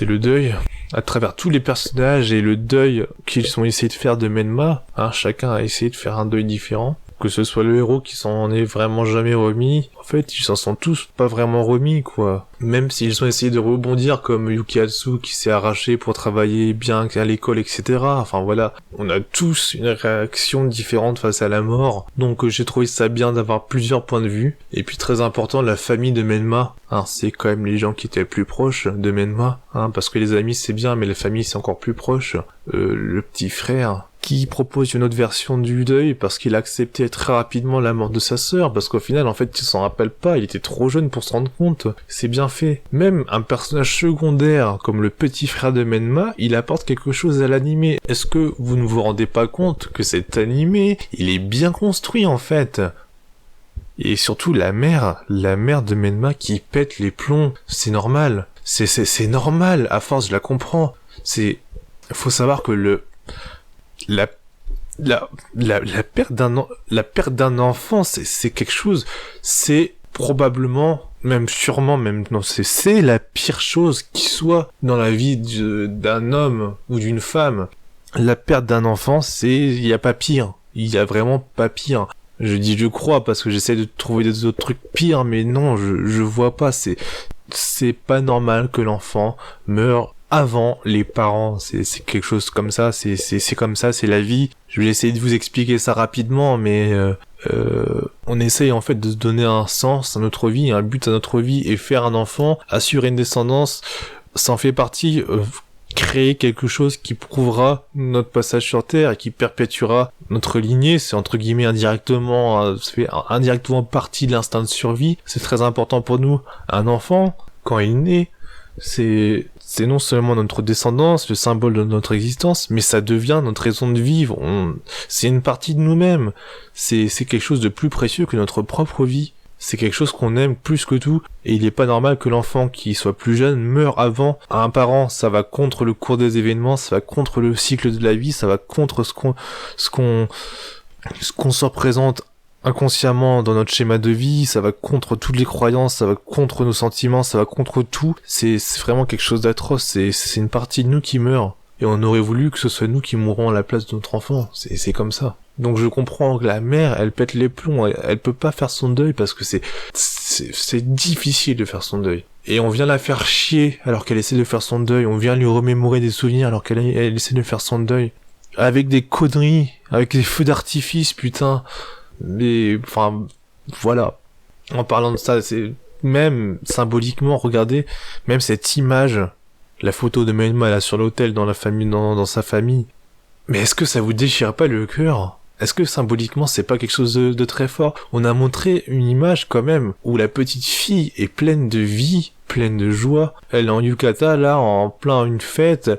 le deuil. À travers tous les personnages et le deuil qu'ils ont essayé de faire de Menma, hein, chacun a essayé de faire un deuil différent. Que ce soit le héros qui s'en est vraiment jamais remis, en fait, ils s'en sont tous pas vraiment remis, quoi. Même s'ils ont essayé de rebondir, comme Yukiatsu qui s'est arraché pour travailler bien à l'école, etc. Enfin voilà, on a tous une réaction différente face à la mort, donc j'ai trouvé ça bien d'avoir plusieurs points de vue. Et puis très important, la famille de Menma, hein, c'est quand même les gens qui étaient plus proches de Menma, hein, parce que les amis c'est bien, mais la famille c'est encore plus proche. Le petit frère qui propose une autre version du deuil parce qu'il a accepté très rapidement la mort de sa sœur, parce qu'au final en fait il s'en rappelle pas, il était trop jeune pour se rendre compte. C'est bien fait. Même un personnage secondaire comme le petit frère de Menma, il apporte quelque chose à l'animé. Est-ce que vous ne vous rendez pas compte que cet animé, il est bien construit en fait? Et surtout la mère de Menma qui pète les plombs, c'est normal. C'est normal, à force je la comprends. Faut savoir que la perte d'un enfant, c'est quelque chose, c'est probablement, même sûrement, même non, c'est la pire chose qui soit dans la vie d'un homme ou d'une femme. La perte d'un enfant, il y a pas pire. Il y a vraiment pas pire. Je dis je crois parce que j'essaie de trouver des autres trucs pires, mais non, je vois pas. C'est pas normal que l'enfant meure avant les parents. C'est quelque chose comme ça. C'est comme ça, c'est la vie. Je vais essayer de vous expliquer ça rapidement, mais on essaye en fait de se donner un sens à notre vie, un but à notre vie, et faire un enfant, assurer une descendance, ça en fait partie. Créer quelque chose qui prouvera notre passage sur Terre et qui perpétuera notre lignée, c'est entre guillemets indirectement, ça fait indirectement partie de l'instinct de survie. C'est très important pour nous. Un enfant, quand il naît, c'est non seulement notre descendance, le symbole de notre existence, mais ça devient notre raison de vivre. C'est une partie de nous-mêmes. C'est quelque chose de plus précieux que notre propre vie. C'est quelque chose qu'on aime plus que tout, et il est pas normal que l'enfant qui soit plus jeune meure avant un parent. Ça va contre le cours des événements, ça va contre le cycle de la vie, ça va contre ce qu'on se représente inconsciemment dans notre schéma de vie, ça va contre toutes les croyances, ça va contre nos sentiments, ça va contre tout. C'est vraiment quelque chose d'atroce, c'est une partie de nous qui meurt. Et on aurait voulu que ce soit nous qui mourrons à la place de notre enfant. C'est comme ça. Donc je comprends que la mère, elle pète les plombs, elle peut pas faire son deuil parce que c'est difficile de faire son deuil. Et on vient la faire chier alors qu'elle essaie de faire son deuil, on vient lui remémorer des souvenirs alors elle essaie de faire son deuil. Avec des conneries, avec des feux d'artifice, putain. Mais, enfin, voilà. En parlant de ça, c'est même symboliquement, regardez, même cette image, la photo de Menma là sur l'autel dans la famille, dans sa famille. Mais est-ce que ça vous déchire pas le cœur? Est-ce que symboliquement c'est pas quelque chose de très fort? On a montré une image quand même où la petite fille est pleine de vie, pleine de joie. Elle est en yukata là, en plein une fête.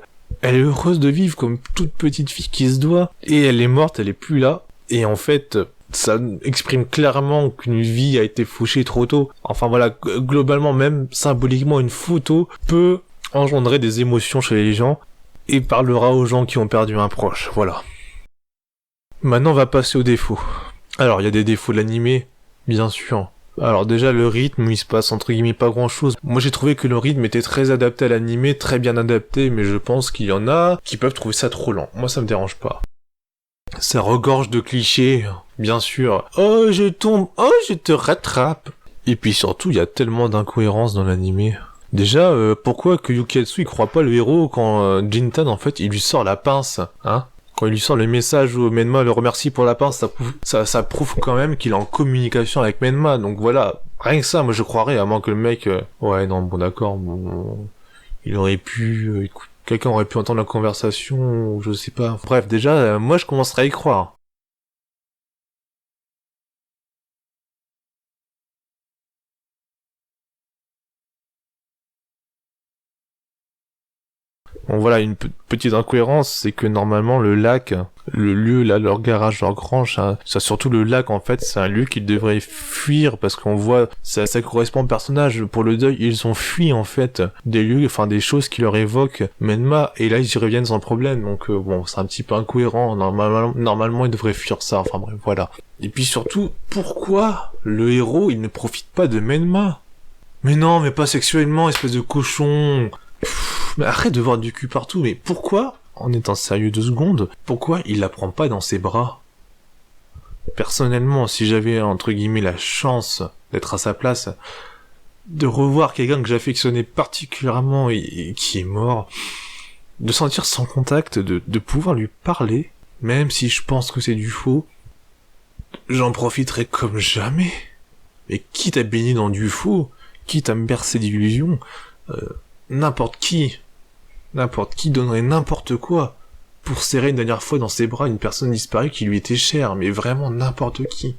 Elle est heureuse de vivre comme toute petite fille qui se doit. Et elle est morte, elle est plus là. Et en fait, ça exprime clairement qu'une vie a été fauchée trop tôt. Enfin voilà, globalement même symboliquement une photo peut engendrer des émotions chez les gens et parlera aux gens qui ont perdu un proche. Voilà. Maintenant, on va passer aux défauts. Alors, il y a des défauts de l'animé, bien sûr. Alors déjà, le rythme, il se passe entre guillemets pas grand-chose. Moi, j'ai trouvé que le rythme était très adapté à l'animé, très bien adapté, mais je pense qu'il y en a qui peuvent trouver ça trop lent. Moi, ça me dérange pas. Ça regorge de clichés, bien sûr. Oh, je tombe, oh, je te rattrape. Et puis surtout, il y a tellement d'incohérences dans l'animé. Déjà, pourquoi que Yukiatsu, il croit pas le héros quand Jintan, en fait, il lui sort la pince, hein? Quand il lui sort le message où Menma le remercie pour la pince, ça prouve quand même qu'il est en communication avec Menma. Donc voilà, rien que ça, moi je croirais, à moins que le mec... Ouais, non, bon d'accord, bon... Il aurait pu... écoute, quelqu'un aurait pu entendre la conversation, ou je sais pas. Bref, déjà, moi je commencerais à y croire. Bon voilà, une petite incohérence, c'est que normalement le lac, le lieu là, leur garage, leur grange, ça surtout le lac en fait, c'est un lieu qu'ils devraient fuir parce qu'on voit, ça correspond au personnage. Pour le deuil, ils ont fui en fait des lieux, enfin des choses qui leur évoquent Menma, et là ils y reviennent sans problème. Donc bon, c'est un petit peu incohérent. Normalement ils devraient fuir ça. Enfin bref, voilà. Et puis surtout, pourquoi le héros il ne profite pas de Menma? Mais non, mais pas sexuellement, espèce de cochon. Mais arrête de voir du cul partout, mais pourquoi, en étant sérieux 2 secondes, pourquoi il la prend pas dans ses bras? Personnellement, si j'avais, entre guillemets, la chance d'être à sa place, de revoir quelqu'un que j'affectionnais particulièrement et qui est mort, de sentir son contact, de pouvoir lui parler, même si je pense que c'est du faux, j'en profiterai comme jamais. Et quitte à baigner dans du faux, quitte à me bercer d'illusions, n'importe qui donnerait n'importe quoi pour serrer une dernière fois dans ses bras une personne disparue qui lui était chère, mais vraiment n'importe qui.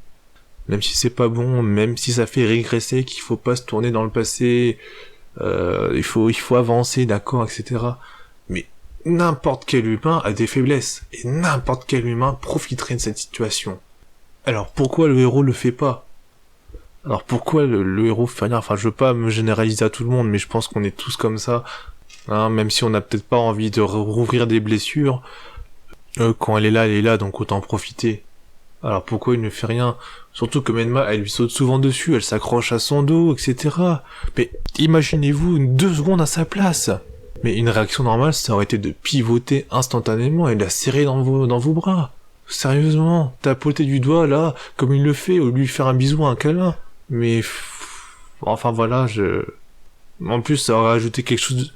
Même si c'est pas bon, même si ça fait régresser, qu'il faut pas se tourner dans le passé, il faut avancer, d'accord, etc. Mais n'importe quel humain a des faiblesses, et n'importe quel humain profiterait de cette situation. Alors pourquoi le héros le fait pas? Alors pourquoi le héros fait rien? Enfin, je veux pas me généraliser à tout le monde, mais je pense qu'on est tous comme ça. Hein, même si on n'a peut-être pas envie de rouvrir des blessures, quand elle est là, donc autant en profiter. Alors pourquoi il ne fait rien? Surtout que Menma, elle lui saute souvent dessus, elle s'accroche à son dos, etc. Mais imaginez-vous 2 secondes à sa place. Mais une réaction normale, ça aurait été de pivoter instantanément et de la serrer dans vos bras. Sérieusement, tapoter du doigt là, comme il le fait, ou lui faire un bisou, un câlin. Mais enfin voilà, en plus ça aurait ajouté quelque chose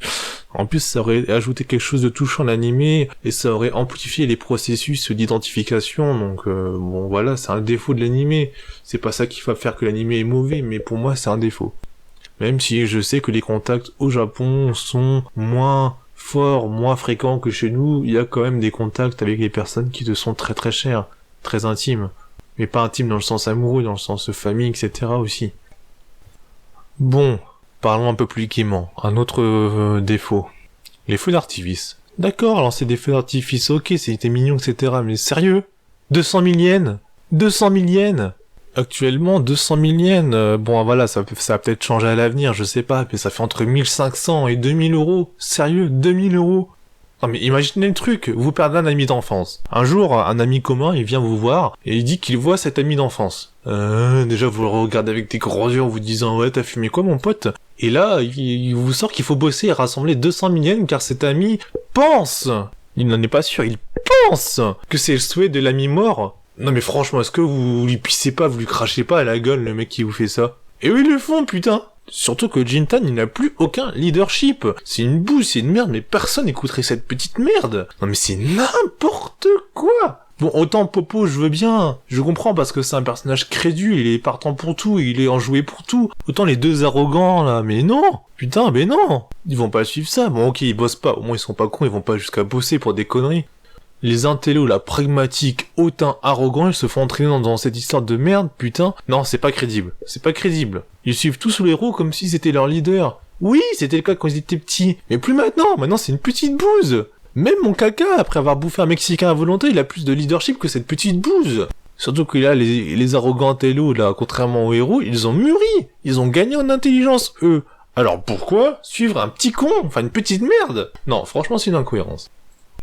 de touchant à l'animé, et ça aurait amplifié les processus d'identification. Donc bon voilà, c'est un défaut de l'animé. C'est pas ça qui va faire que l'animé est mauvais, mais pour moi c'est un défaut. Même si je sais que les contacts au Japon sont moins forts, moins fréquents que chez nous, il y a quand même des contacts avec les personnes qui te sont très très chères, très intimes. Mais pas intimes dans le sens amoureux, dans le sens famille, etc. aussi. Bon, parlons un peu plus gaiement. Un autre défaut. Les feux d'artifice. D'accord, alors c'est des feux d'artifice, ok, c'était mignon, etc. Mais sérieux? 200 000 yens 200 000 yens Actuellement, 200 000 yens, bon voilà, ça va peut-être changer à l'avenir, je sais pas, mais ça fait entre 1500 et 2000 euros. Sérieux, 2000 euros? Non mais imaginez le truc, vous perdez un ami d'enfance. Un jour, un ami commun, il vient vous voir, et il dit qu'il voit cet ami d'enfance. Déjà vous le regardez avec des gros yeux en vous disant « Ouais, t'as fumé quoi mon pote ?» Et là, il vous sort qu'il faut bosser et rassembler 200 000 yens car cet ami pense, il n'en est pas sûr, il pense que c'est le souhait de l'ami mort Non mais franchement, est-ce que vous lui pissez pas, vous lui crachez pas à la gueule, le mec qui vous fait ça? Et oui, ils le font, putain! Surtout que Jintan, il n'a plus aucun leadership. C'est une bouse, c'est une merde, mais personne n'écouterait cette petite merde. Non mais c'est n'importe quoi. Bon, autant Popo, je veux bien. Je comprends parce que c'est un personnage crédule, il est partant pour tout, il est enjoué pour tout. Autant les deux arrogants, là, mais non. Putain, mais non. Ils vont pas suivre ça. Bon, ok, ils bossent pas. Au moins, ils sont pas cons, ils vont pas jusqu'à bosser pour des conneries. Les intellos, la pragmatique, hautains, arrogants, ils se font entraîner dans cette histoire de merde, putain. Non, c'est pas crédible. C'est pas crédible. Ils suivent tous le héros comme si c'était leur leader. Oui, c'était le cas quand ils étaient petits. Mais plus maintenant. Maintenant, c'est une petite bouse. Même mon caca, après avoir bouffé un Mexicain à volonté, il a plus de leadership que cette petite bouse. Surtout que là, les arrogants intellos, là, contrairement aux héros, ils ont mûri. Ils ont gagné en intelligence, eux. Alors pourquoi suivre un petit con, enfin une petite merde? Non, franchement, c'est une incohérence.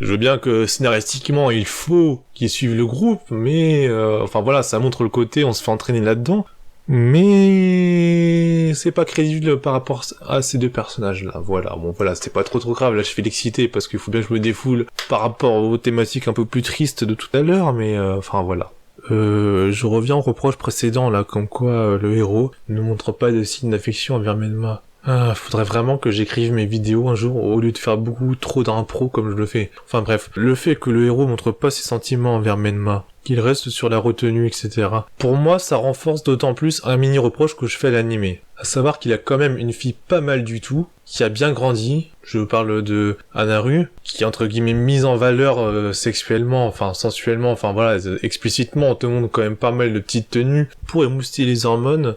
Je veux bien que scénaristiquement il faut qu'ils suivent le groupe, mais enfin voilà, ça montre le côté on se fait entraîner là-dedans, mais c'est pas crédible par rapport à ces deux personnages-là. Voilà, bon voilà, c'était pas trop grave, là je fais l'excité parce qu'il faut bien que je me défoule par rapport aux thématiques un peu plus tristes de tout à l'heure, mais enfin voilà. Je reviens au reproche précédent là, comme quoi le héros ne montre pas de signes d'affection envers Menma. Faudrait vraiment que j'écrive mes vidéos un jour au lieu de faire beaucoup trop d'impro comme je le fais. Enfin bref, le fait que le héros montre pas ses sentiments envers Menma, qu'il reste sur la retenue, etc. Pour moi, ça renforce d'autant plus un mini reproche que je fais à l'animé. À savoir qu'il a quand même une fille pas mal du tout, qui a bien grandi. Je parle de Anaru, qui est entre guillemets mise en valeur sexuellement, enfin sensuellement, enfin voilà, explicitement on te montre quand même pas mal de petites tenues pour émoustiller les hormones.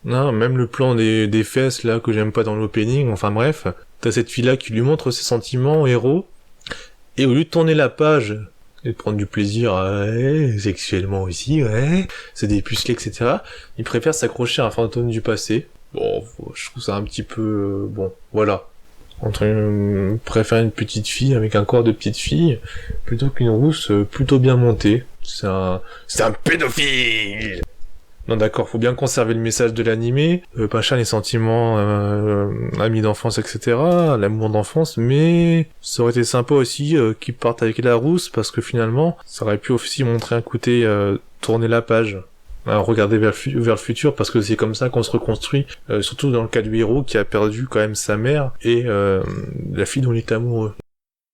Non, même le plan des fesses, là, que j'aime pas dans l'opening, enfin bref, t'as cette fille-là qui lui montre ses sentiments au héros, et au lieu de tourner la page, et de prendre du plaisir, ouais, sexuellement aussi, ouais, c'est dépucelé, etc., il préfère s'accrocher à un fantôme du passé. Bon, je trouve ça un petit peu, bon, voilà. Préfère une petite fille avec un corps de petite fille, plutôt qu'une rousse plutôt bien montée. C'est un pédophile! Non d'accord, faut bien conserver le message de l'animé, machin les sentiments amis d'enfance, etc., l'amour d'enfance, mais ça aurait été sympa aussi qu'ils partent avec la rousse, parce que finalement, ça aurait pu aussi montrer un côté tourner la page, regarder vers le futur, parce que c'est comme ça qu'on se reconstruit, surtout dans le cas du héros qui a perdu quand même sa mère et la fille dont il est amoureux.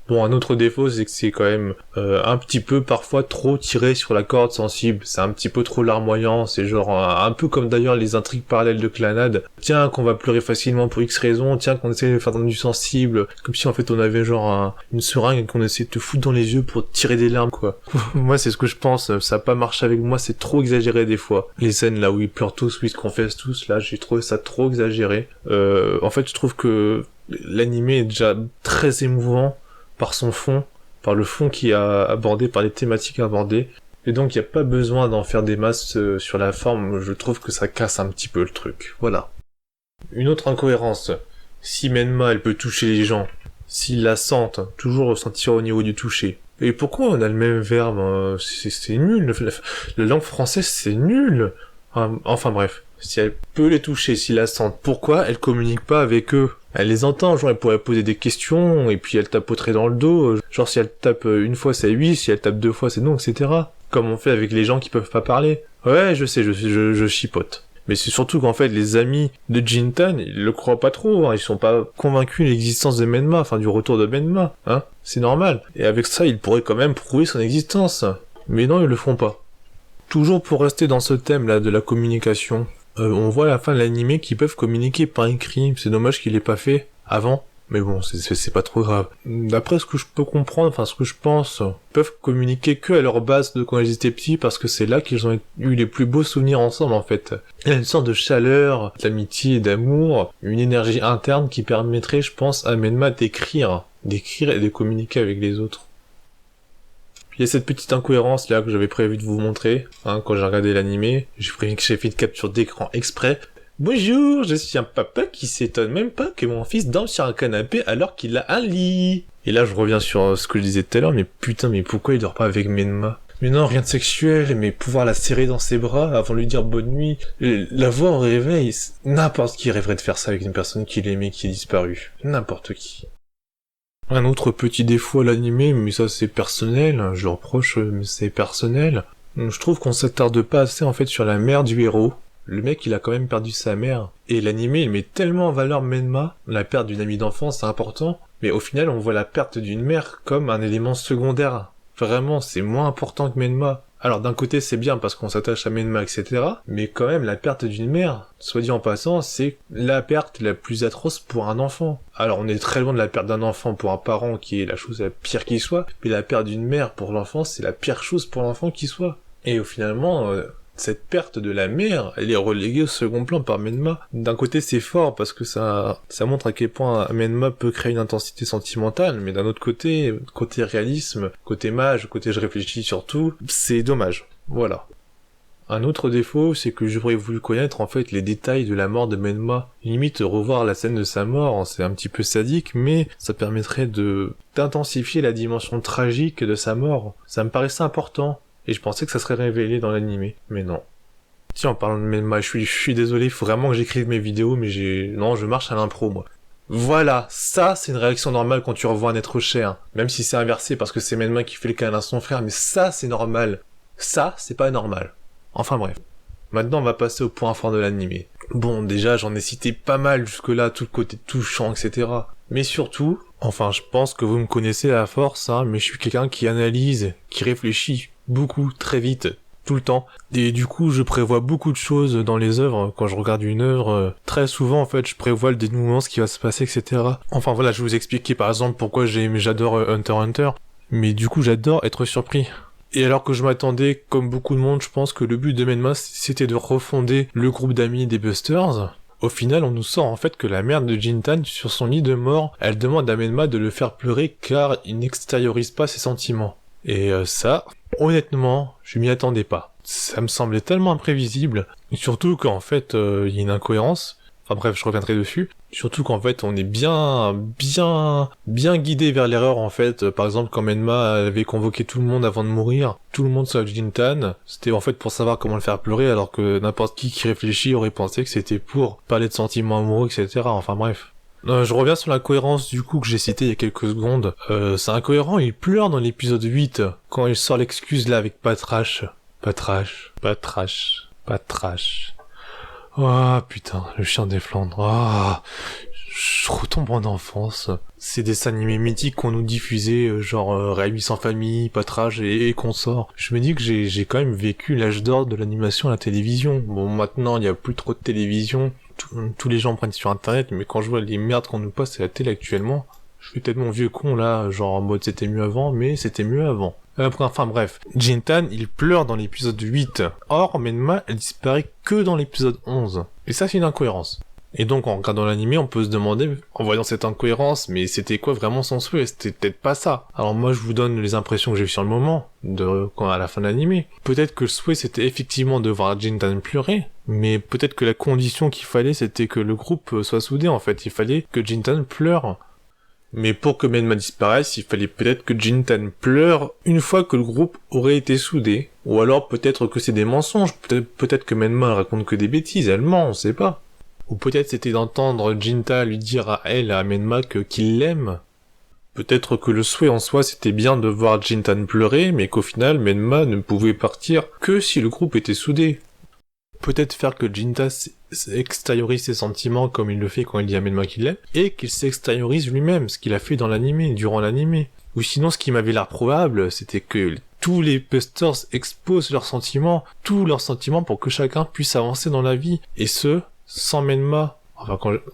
Bon, un autre défaut, c'est que c'est quand même un petit peu parfois trop tiré sur la corde sensible. C'est un petit peu trop larmoyant, c'est genre un peu comme d'ailleurs les intrigues parallèles de Clannad. Tiens, qu'on va pleurer facilement pour X raisons, tiens, qu'on essaie de faire du sensible, comme si en fait on avait genre une seringue et qu'on essayait de te foutre dans les yeux pour tirer des larmes, quoi. Moi, c'est ce que je pense, ça a pas marché avec moi, c'est trop exagéré des fois. Les scènes là où ils pleurent tous, où ils se confessent tous, là, j'ai trouvé ça trop exagéré. En fait, je trouve que l'animé est déjà très émouvant, par son fond, par le fond qui a abordé, par les thématiques abordées, et donc il n'y a pas besoin d'en faire des masses sur la forme, je trouve que ça casse un petit peu le truc, voilà. Une autre incohérence, si Menma elle peut toucher les gens, s'ils la sentent, toujours ressentir au niveau du toucher, et pourquoi on a le même verbe, c'est nul, la langue française c'est nul, enfin bref. Si elle peut les toucher, s'ils la sentent, pourquoi elle communique pas avec eux? Elle les entend, genre elle pourrait poser des questions, et puis elle tapoterait dans le dos, genre si elle tape une fois c'est oui, si elle tape deux fois c'est non, etc. Comme on fait avec les gens qui peuvent pas parler. Ouais, je sais, je chipote. Mais c'est surtout qu'en fait les amis de Jintan, ils le croient pas trop, hein, ils sont pas convaincus de l'existence de Menma, enfin du retour de Menma, hein, c'est normal. Et avec ça, ils pourraient quand même prouver son existence. Mais non, ils le font pas. Toujours pour rester dans ce thème-là de la communication, on voit à la fin de l'animé qu'ils peuvent communiquer par écrit, c'est dommage qu'il l'ait pas fait avant, mais bon, c'est pas trop grave. D'après ce que je peux comprendre, enfin ce que je pense, ils peuvent communiquer que à leur base de quand ils étaient petits, parce que c'est là qu'ils ont eu les plus beaux souvenirs ensemble en fait. Il y a une sorte de chaleur, d'amitié et d'amour, une énergie interne qui permettrait, je pense, à Menma d'écrire et de communiquer avec les autres. Il y a cette petite incohérence là que j'avais prévu de vous montrer, hein, quand j'ai regardé l'animé. J'ai fait une capture d'écran exprès. Bonjour, je suis un papa qui s'étonne même pas que mon fils dorme sur un canapé alors qu'il a un lit. Et là je reviens sur ce que je disais tout à l'heure, mais putain, mais pourquoi il dort pas avec Menma? Mais non, rien de sexuel, mais pouvoir la serrer dans ses bras avant de lui dire bonne nuit, la voir au réveil, n'importe qui rêverait de faire ça avec une personne qu'il aimait qui est disparue. N'importe qui. Un autre petit défaut à l'animé, mais ça c'est personnel, je le reproche, mais c'est personnel. Je trouve qu'on s'attarde pas assez en fait sur la mère du héros. Le mec il a quand même perdu sa mère. Et l'animé il met tellement en valeur Menma, la perte d'une amie d'enfance c'est important, mais au final on voit la perte d'une mère comme un élément secondaire. Vraiment c'est moins important que Menma. Alors d'un côté c'est bien parce qu'on s'attache à Menma etc, mais quand même la perte d'une mère, soit dit en passant, c'est la perte la plus atroce pour un enfant. Alors on est très loin de la perte d'un enfant pour un parent qui est la chose la pire qui soit, mais la perte d'une mère pour l'enfant c'est la pire chose pour l'enfant qui soit. Et finalement, cette perte de la mère, elle est reléguée au second plan par Menma. D'un côté c'est fort parce que ça montre à quel point Menma peut créer une intensité sentimentale, mais d'un autre côté, côté réalisme, côté mage, côté je réfléchis surtout, c'est dommage. Voilà. Un autre défaut, c'est que j'aurais voulu connaître en fait les détails de la mort de Menma. Limite revoir la scène de sa mort, c'est un petit peu sadique, mais ça permettrait d'intensifier la dimension tragique de sa mort. Ça me paraissait important. Et je pensais que ça serait révélé dans l'animé, mais non. Tiens, en parlant de Menma, je suis désolé, faut vraiment que j'écrive mes vidéos, mais non, je marche à l'impro, moi. Voilà, ça, c'est une réaction normale quand tu revois un être cher. Même si c'est inversé parce que c'est Menma qui fait le câlin à son frère, mais ça, c'est normal. Ça, c'est pas normal. Enfin bref. Maintenant, on va passer au point fort de l'animé. Bon, déjà, j'en ai cité pas mal jusque-là, tout le côté touchant, etc. Mais surtout, enfin, je pense que vous me connaissez à force, hein, mais je suis quelqu'un qui analyse, qui réfléchit beaucoup, très vite, tout le temps. Et du coup, je prévois beaucoup de choses dans les œuvres. Quand je regarde une œuvre, très souvent, en fait, je prévois le dénouement, ce qui va se passer, etc. Enfin voilà, je vais vous expliquer par exemple pourquoi j'adore Hunter x Hunter. Mais du coup, j'adore être surpris. Et alors que je m'attendais, comme beaucoup de monde, je pense que le but de Menma, c'était de refonder le groupe d'amis des Busters. Au final, on nous sort en fait que la mère de Jintan, sur son lit de mort, elle demande à Menma de le faire pleurer car il n'extériorise pas ses sentiments. Et ça, honnêtement, je m'y attendais pas. Ça me semblait tellement imprévisible, surtout qu'en fait, il y a une incohérence. Enfin bref, je reviendrai dessus. Surtout qu'en fait, on est bien guidé vers l'erreur en fait. Par exemple, quand Menma avait convoqué tout le monde avant de mourir, tout le monde sauf Jintan, c'était en fait pour savoir comment le faire pleurer, alors que n'importe qui réfléchit aurait pensé que c'était pour parler de sentiments amoureux, etc. Enfin bref. Je reviens sur la cohérence du coup que j'ai cité il y a quelques secondes. C'est incohérent, il pleure dans l'épisode 8, quand il sort l'excuse là avec Patrash. Oh putain, le chien des Flandres. Ah, je retombe en enfance. Ces dessins animés mythiques qu'on nous diffusait, genre Rémi sans famille, Patrash et consorts. Je me dis que j'ai quand même vécu l'âge d'or de l'animation à la télévision. Bon, maintenant il y a plus trop de télévision. Tous les gens prennent sur internet, mais quand je vois les merdes qu'on nous passe à la télé actuellement, je fais peut-être mon vieux con là, genre en mode c'était mieux avant, mais c'était mieux avant. Enfin bref, Jintan, il pleure dans l'épisode 8. Or, Menma, elle disparaît que dans l'épisode 11. Et ça, c'est une incohérence. Et donc, en regardant l'animé, on peut se demander, en voyant cette incohérence, mais c'était quoi vraiment son souhait? C'était peut-être pas ça. Alors moi, je vous donne les impressions que j'ai eues sur le moment, à la fin de l'animé. Peut-être que le souhait, c'était effectivement de voir Jintan pleurer, mais peut-être que la condition qu'il fallait, c'était que le groupe soit soudé, en fait. Il fallait que Jintan pleure. Mais pour que Menma disparaisse, il fallait peut-être que Jintan pleure une fois que le groupe aurait été soudé. Ou alors peut-être que c'est des mensonges, peut-être que Menma raconte que des bêtises, elle ment, on sait pas. Ou peut-être c'était d'entendre Jinta lui dire à Menma qu'il l'aime. Peut-être que le souhait en soi c'était bien de voir Jintan pleurer, mais qu'au final Menma ne pouvait partir que si le groupe était soudé. Peut-être faire que Jinta extériorise ses sentiments comme il le fait quand il dit à Menma qu'il l'aime, et qu'il s'extériorise lui-même, ce qu'il a fait dans l'animé, durant l'animé. Ou sinon, ce qui m'avait l'air probable, c'était que tous les Busters exposent tous leurs sentiments pour que chacun puisse avancer dans la vie, et ce, sans Menma.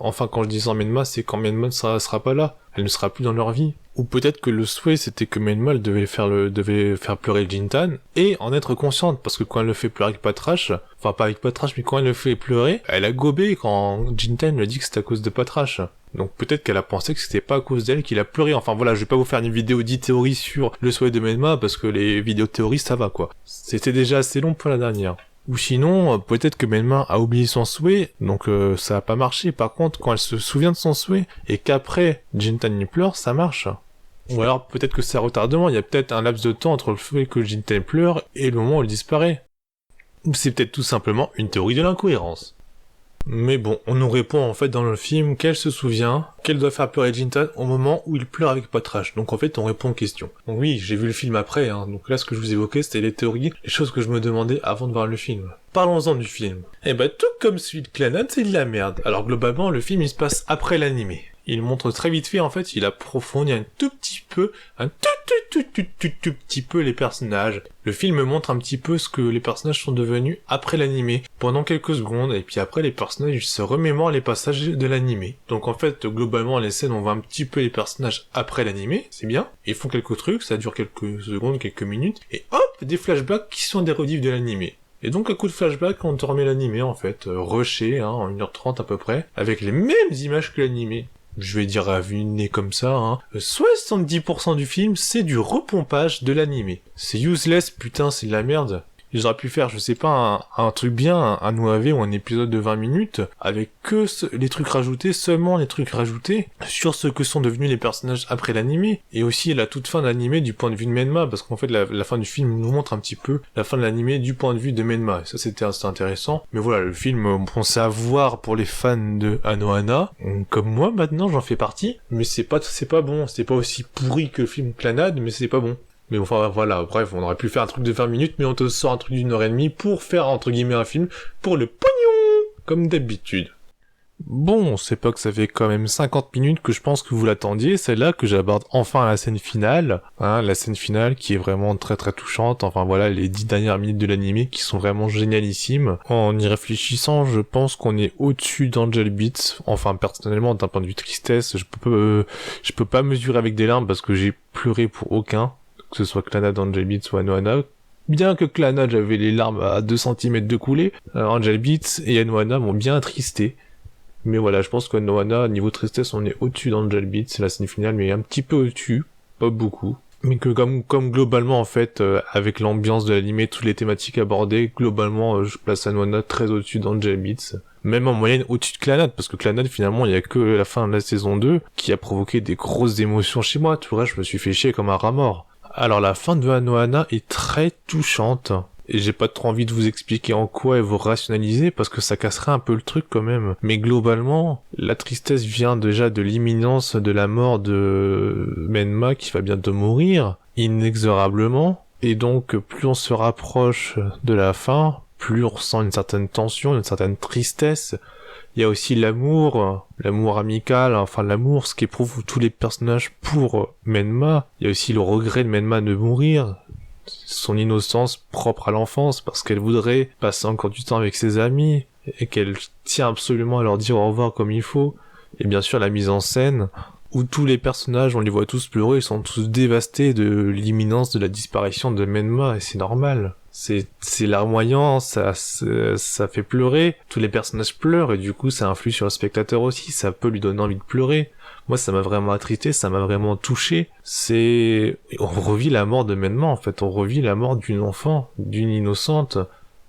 Enfin, quand je dis sans Menma, c'est quand Menma ne sera pas là. Elle ne sera plus dans leur vie. Ou peut-être que le souhait, c'était que Menma devait faire pleurer Jintan, et en être consciente, parce que quand elle le fait pleurer avec Patrash, enfin pas avec Patrash, mais quand elle le fait pleurer, elle a gobé quand Jintan lui a dit que c'était à cause de Patrash. Donc peut-être qu'elle a pensé que c'était pas à cause d'elle qu'il a pleuré. Enfin voilà, je vais pas vous faire une vidéo 10 théories sur le souhait de Menma, parce que les vidéos théories, ça va quoi. C'était déjà assez long pour la dernière. Ou sinon, peut-être que Menma a oublié son souhait, donc ça a pas marché. Par contre, quand elle se souvient de son souhait, et qu'après Jintan y pleure, ça marche. Ou alors peut-être que c'est un retardement, il y a peut-être un laps de temps entre le fait que Jintan pleure et le moment où elle disparaît. Ou c'est peut-être tout simplement une théorie de l'incohérence. Mais bon, on nous répond en fait dans le film qu'elle se souvient qu'elle doit faire pleurer Jintan au moment où il pleure avec Potrache. Donc en fait, on répond aux questions. Donc oui, j'ai vu le film après, hein. Donc là, ce que je vous évoquais, c'était les théories, les choses que je me demandais avant de voir le film. Parlons-en du film. Eh ben, tout comme celui de Clannad, c'est de la merde. Alors globalement, le film, il se passe après l'animé. Il montre très vite fait, en fait, il approfondit un tout petit peu, tout petit peu les personnages. Le film montre un petit peu ce que les personnages sont devenus après l'animé, pendant quelques secondes, et puis après les personnages ils se remémorent les passages de l'animé. Donc en fait, globalement, les scènes, on voit un petit peu les personnages après l'animé, c'est bien. Ils font quelques trucs, ça dure quelques secondes, quelques minutes, et hop, des flashbacks qui sont des rediffs de l'animé. Et donc, un coup de flashback, on te remet l'animé, en fait, rushé, hein, en 1h30 à peu près, avec les mêmes images que l'animé. Je vais dire à vue de nez comme ça, hein. 70% du film, c'est du repompage de l'animé. C'est useless, putain, c'est de la merde. Ils auraient pu faire, je sais pas, un truc bien, un OAV ou un épisode de 20 minutes, avec que les trucs rajoutés, seulement les trucs rajoutés, sur ce que sont devenus les personnages après l'animé, et aussi la toute fin de l'animé du point de vue de Menma, parce qu'en fait la fin du film nous montre un petit peu la fin de l'animé du point de vue de Menma, et ça c'était intéressant. Mais voilà, le film, bon, c'est à voir pour les fans de Anohana, comme moi maintenant j'en fais partie, mais c'est pas bon, c'est pas aussi pourri que le film Clannad, mais c'est pas bon. Mais enfin voilà, bref, on aurait pu faire un truc de 20 minutes, mais on te sort un truc d'1h30 pour faire entre guillemets un film pour le pognon, comme d'habitude. Bon, c'est pas que ça fait quand même 50 minutes que je pense que vous l'attendiez, c'est là que j'aborde enfin la scène finale, hein, la scène finale qui est vraiment très très touchante, enfin voilà, les 10 dernières minutes de l'animé qui sont vraiment génialissimes. En y réfléchissant, je pense qu'on est au-dessus d'Angel Beats, enfin personnellement d'un point de vue tristesse, je peux pas mesurer avec des larmes parce que j'ai pleuré pour aucun, que ce soit Clannad, Angel Beats ou Anohana. Bien que Clannad, j'avais les larmes à 2 cm de coulée, Angel Beats et Anohana m'ont bien attristé. Mais voilà, je pense que Anohana, niveau tristesse, on est au-dessus d'Angel Beats, c'est la scène finale, mais un petit peu au-dessus, pas beaucoup. Mais que comme globalement, en fait, avec l'ambiance de l'anime, toutes les thématiques abordées, globalement, je place Anohana très au-dessus d'Angel Beats. Même en moyenne au-dessus de Clannad, parce que Clannad, finalement, il y a que la fin de la saison 2 qui a provoqué des grosses émotions chez moi, tout vrai, je me suis fait chier comme un rat mort. Alors la fin de Anohana est très touchante, et j'ai pas trop envie de vous expliquer en quoi elle vous rationaliser, parce que ça casserait un peu le truc quand même. Mais globalement, la tristesse vient déjà de l'imminence de la mort de Menma qui va bientôt mourir, inexorablement, et donc plus on se rapproche de la fin, plus on ressent une certaine tension, une certaine tristesse. Il y a aussi l'amour amical, enfin l'amour, ce qu'éprouvent tous les personnages pour Menma. Il y a aussi le regret de Menma de mourir, son innocence propre à l'enfance, parce qu'elle voudrait passer encore du temps avec ses amis, et qu'elle tient absolument à leur dire au revoir comme il faut. Et bien sûr la mise en scène, où tous les personnages, on les voit tous pleurer, ils sont tous dévastés de l'imminence de la disparition de Menma, et c'est normal. C'est larmoyant, ça fait pleurer, tous les personnages pleurent, et du coup ça influe sur le spectateur aussi, ça peut lui donner envie de pleurer. Moi, ça m'a vraiment attristé, ça m'a vraiment touché. On revit la mort de Menma, en fait. On revit la mort d'une enfant, d'une innocente,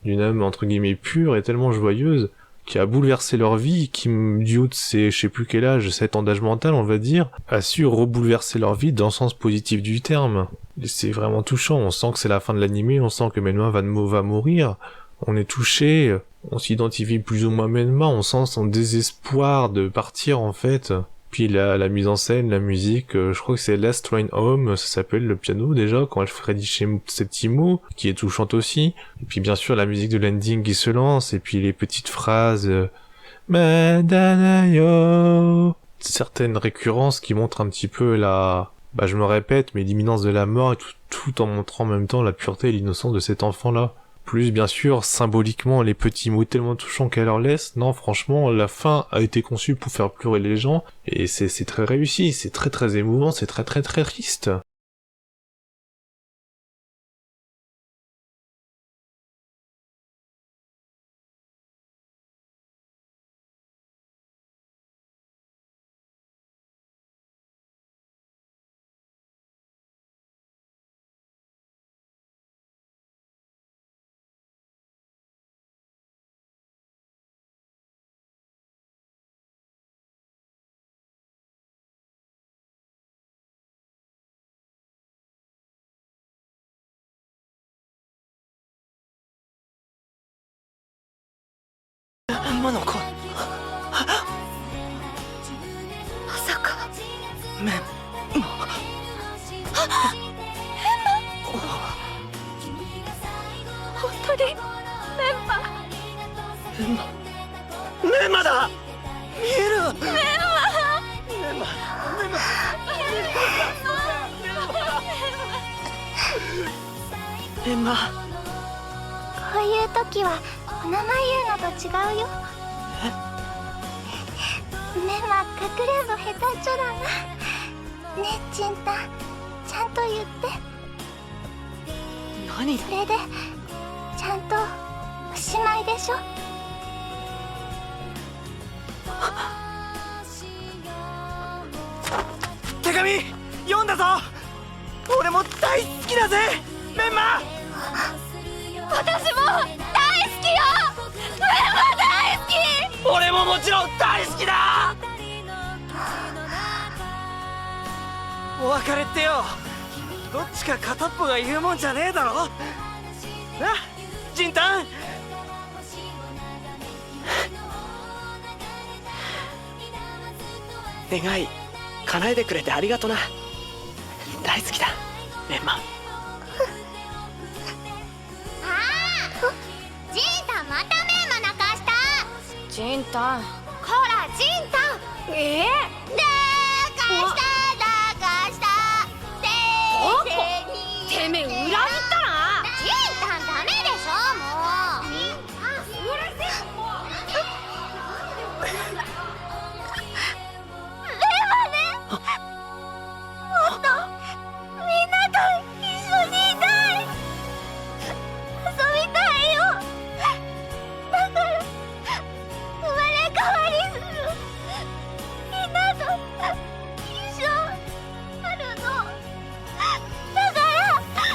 d'une âme, entre guillemets, pure et tellement joyeuse, qui a bouleversé leur vie, qui, du haut de ses, je sais plus quel âge, 7 ans d'âge mental, on va dire, a su rebouleverser leur vie dans le sens positif du terme. Et c'est vraiment touchant. On sent que c'est la fin de l'animé, on sent que Menma va mourir. On est touché, on s'identifie plus ou moins à Menma, on sent son désespoir de partir, en fait. Puis la mise en scène, la musique, je crois que c'est Last Train Home, ça s'appelle le piano déjà, quand Alfred Settimo, qui est touchante aussi. Et puis bien sûr la musique de l'ending qui se lance, et puis les petites phrases Madanayo, certaines récurrences qui montrent un petit peu je me répète, mais l'imminence de la mort, et tout en montrant en même temps la pureté et l'innocence de cet enfant-là. Plus bien sûr, symboliquement, les petits mots tellement touchants qu'elle leur laisse. Non, franchement, la fin a été conçue pour faire pleurer les gens, et c'est très réussi, c'est très très émouvant, c'est très très très triste. Un mois encore. 本当にメンマ。メンマだ。見える。メンマ。こういう時はお名前言うのと違うよ。メンマかくれんぼ下手っちょだな。ねえチンタン、ちゃんと言って。何？それでちゃんとおしまいでしょ。手紙読んだぞ。俺も大好きだぜメンマ。私も大好きよ。メンマ大好き。俺ももちろん大好きだ。お別れってよ、どっちか片っぽが言うもんじゃねえだろな、ジンタン。願い叶えてくれてありがとな。大好きだメンマ。ジンタンまたメンマ泣かした。ジンタン。こらジンタン。泣かした先生に。てめえ裏切ったな。ジンタンダメでしょもう。メンマね。もっとみんなと一緒にいたい。遊びたいよ。だから生まれ変わりする。みんなと一緒あるの。だから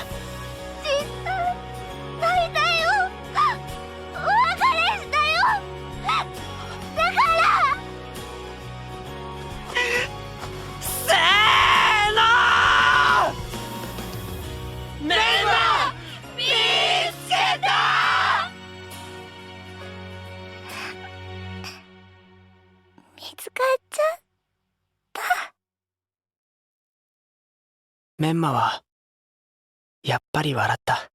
じっと泣いたよ。お別れしたよ。だからせーのメンマ見つけた。見つかっちゃった。メンマはやっぱり笑った。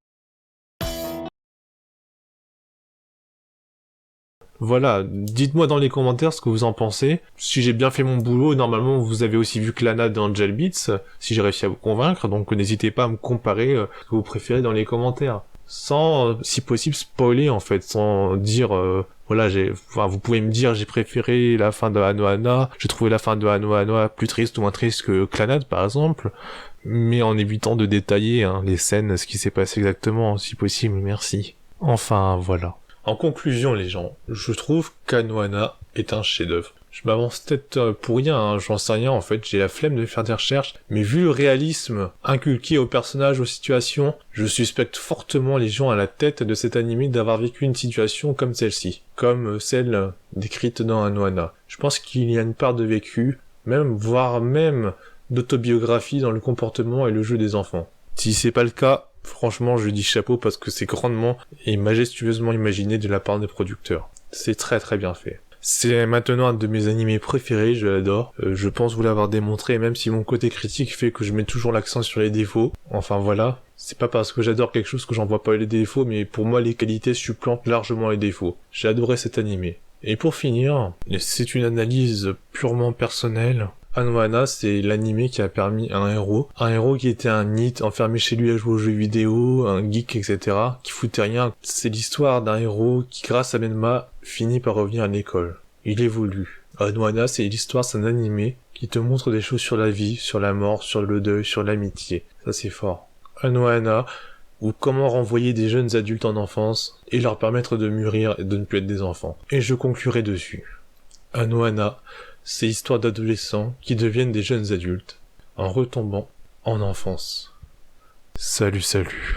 Voilà, dites-moi dans les commentaires ce que vous en pensez. Si j'ai bien fait mon boulot, normalement vous avez aussi vu Clannad dans Angel Beats, si j'ai réussi à vous convaincre, donc n'hésitez pas à me comparer ce que vous préférez dans les commentaires. Sans, si possible, spoiler en fait, sans dire, voilà, vous pouvez me dire j'ai préféré la fin de Anohana, j'ai trouvé la fin de Anohana plus triste ou moins triste que Clannad par exemple, mais en évitant de détailler les scènes, ce qui s'est passé exactement, si possible, merci. Enfin, voilà. En conclusion, les gens, je trouve qu'Anohana est un chef-d'œuvre. Je m'avance peut-être pour rien, j'en sais rien en fait, j'ai la flemme de faire des recherches, mais vu le réalisme inculqué aux personnages, aux situations, je suspecte fortement les gens à la tête de cet animé d'avoir vécu une situation comme celle-ci, comme celle décrite dans Anohana. Je pense qu'il y a une part de vécu, voire même d'autobiographie dans le comportement et le jeu des enfants. Si c'est pas le cas, franchement, je dis chapeau parce que c'est grandement et majestueusement imaginé de la part des producteurs. C'est très très bien fait. C'est maintenant un de mes animés préférés, je l'adore. Je pense vous l'avoir démontré, même si mon côté critique fait que je mets toujours l'accent sur les défauts. Enfin voilà, c'est pas parce que j'adore quelque chose que j'en vois pas les défauts, mais pour moi les qualités supplantent largement les défauts. J'ai adoré cet animé. Et pour finir, c'est une analyse purement personnelle. Anohana, c'est l'animé qui a permis à un héros qui était un nid, enfermé chez lui à jouer aux jeux vidéo, un geek, etc., qui foutait rien. C'est l'histoire d'un héros qui, grâce à Menma, finit par revenir à l'école. Il évolue. Anohana, c'est l'histoire d'un animé qui te montre des choses sur la vie, sur la mort, sur le deuil, sur l'amitié. Ça, c'est fort. Anohana, ou comment renvoyer des jeunes adultes en enfance et leur permettre de mûrir et de ne plus être des enfants. Et je conclurai dessus. Anohana, c'est l'histoire d'adolescents qui deviennent des jeunes adultes, en retombant en enfance. Salut, salut.